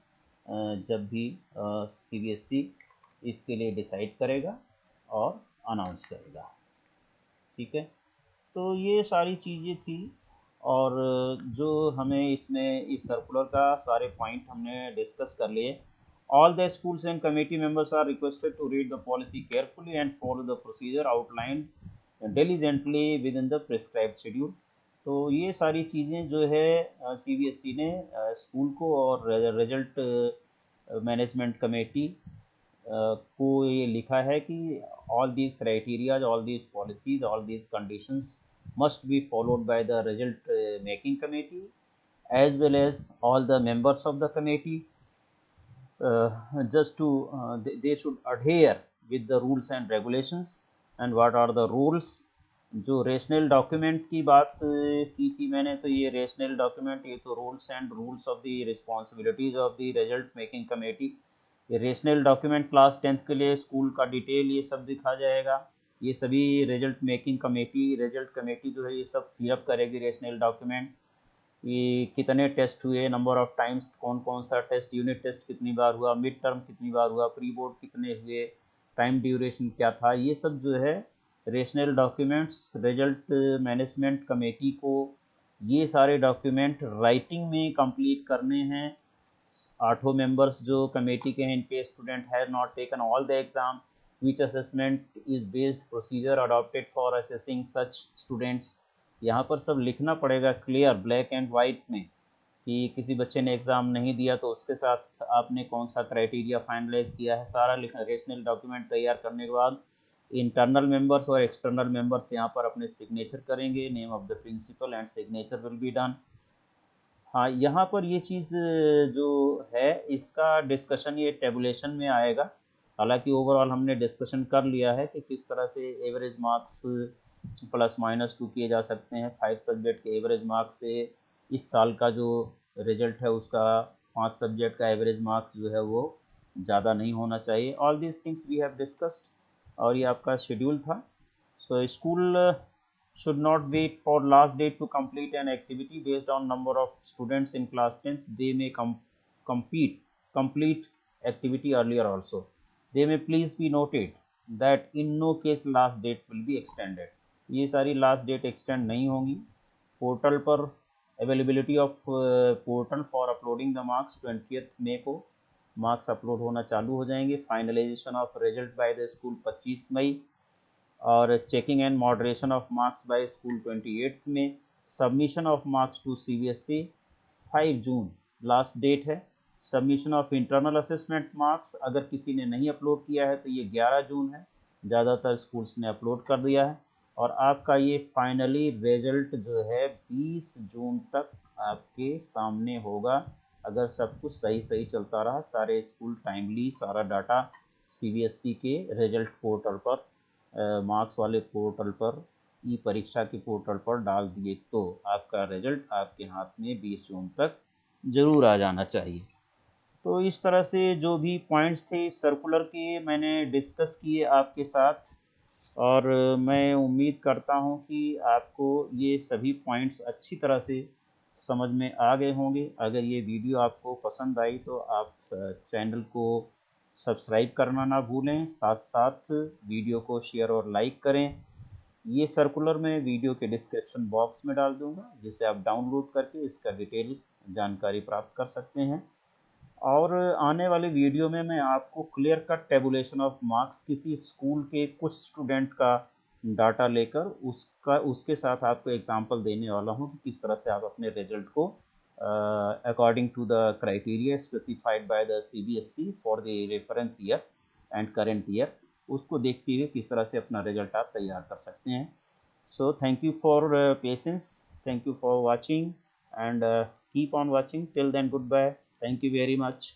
जब भी सीबीएसई इसके लिए डिसाइड करेगा और अनाउंस करेगा। ठीक है, तो ये सारी चीज़ें थी। और जो हमें इसमें इस सर्कुलर का सारे पॉइंट हमने डिस्कस कर लिए। All the schools and committee members are requested to read the policy carefully and follow the procedure outlined diligently within the prescribed schedule. तो ये सारी चीज़ें जो है सीबीएसई ने स्कूल को और रिजल्ट मैनेजमेंट कमेटी को ये लिखा है कि all these criteria, all these policies, all these conditions must be followed by the result making committee as well as all the members of the committee, just to they should adhere with the rules and regulations. And what are the rules? जो rational document की बात की थी मैंने, तो ये rational document, ये तो rules of the responsibilities of the result making committee. ये रेशनल डॉक्यूमेंट क्लास 10th के लिए स्कूल का डिटेल ये सब दिखा जाएगा। ये सभी रिजल्ट कमेटी जो है ये सब फिलअप करेगी रेशनल डॉक्यूमेंट। ये कितने टेस्ट हुए, नंबर ऑफ टाइम्स, कौन कौन सा टेस्ट, यूनिट टेस्ट कितनी बार हुआ, मिड टर्म कितनी बार हुआ, प्री बोर्ड कितने हुए, टाइम ड्यूरेशन क्या था, ये सब जो है rational documents result management committee को ये सारे डॉक्यूमेंट राइटिंग में कंप्लीट करने हैं। 8 मेंबर्स जो कमेटी के हैं, इनके student have not taken all the exam which assessment is based procedure adopted for assessing such students. यहाँ पर सब लिखना पड़ेगा क्लियर ब्लैक एंड वाइट में कि किसी बच्चे ने एग्ज़ाम नहीं दिया तो उसके साथ आपने कौन सा क्राइटेरिया फाइनलाइज किया है, सारा लिखना। रेशनल डॉक्यूमेंट तैयार करने के बाद इंटरनल मेंबर्स और एक्सटर्नल मेंबर्स यहाँ पर अपने सिग्नेचर करेंगे, name of the principal and signature will be done. हाँ, यहाँ पर ये चीज़ जो है इसका डिस्कशन ये टेबुलेशन में आएगा। हालांकि ओवरऑल हमने डिस्कशन कर लिया है कि किस तरह से एवरेज मार्क्स +- 2 किए जा सकते हैं। 5 सब्जेक्ट के एवरेज मार्क्स से इस साल का जो रिजल्ट है उसका 5 सब्जेक्ट का एवरेज मार्क्स जो है वो ज़्यादा नहीं होना चाहिए। All these things we have discussed और ये आपका शेड्यूल था। So school should not wait for last date to complete an activity based on number of students in class 10th. They may complete activity earlier also. They may please be noted that in no case last date will be extended. ये सारी last date extend नहीं होंगी। Portal पर availability of portal for uploading the marks 20 मई को marks upload होना चालू हो जाएंगे। Finalisation of result by the school 25 मई और checking and moderation of marks by school 28 में। Submission of marks to CBSE 5 जून लास्ट डेट है। Submission of internal assessment marks अगर किसी ने नहीं अपलोड किया है तो ये 11 जून है। ज़्यादातर स्कूल्स ने अपलोड कर दिया है। और आपका ये फाइनली रिजल्ट जो है 20 जून तक आपके सामने होगा अगर सब कुछ सही सही चलता रहा। सारे स्कूल टाइमली सारा डाटा सीबीएसई के रिजल्ट पोर्टल पर मार्क्स वाले पोर्टल पर ई परीक्षा के पोर्टल पर डाल दिए तो आपका रिजल्ट आपके हाथ में 20 जून तक ज़रूर आ जाना चाहिए। तो इस तरह से जो भी पॉइंट्स थे सर्कुलर के मैंने डिस्कस किए आपके साथ और मैं उम्मीद करता हूं कि आपको ये सभी पॉइंट्स अच्छी तरह से समझ में आ गए होंगे। अगर ये वीडियो आपको पसंद आई तो आप चैनल को सब्सक्राइब करना ना भूलें, साथ साथ वीडियो को शेयर और लाइक करें। ये सर्कुलर मैं वीडियो के डिस्क्रिप्शन बॉक्स में डाल दूंगा जिसे आप डाउनलोड करके इसका डिटेल जानकारी प्राप्त कर सकते हैं। और आने वाले वीडियो में मैं आपको clear cut tabulation of marks किसी स्कूल के कुछ स्टूडेंट का डाटा लेकर उसके साथ आपको एग्जांपल देने वाला हूं कि किस तरह से आप अपने रिजल्ट को according to the criteria specified by the CBSE for the reference year and current year, उसको देखते हुए किस तरह से अपना रिजल्ट आप तैयार कर सकते हैं। So thank you for patience, thank you for watching, and keep on watching. Till then, goodbye. Thank you very much.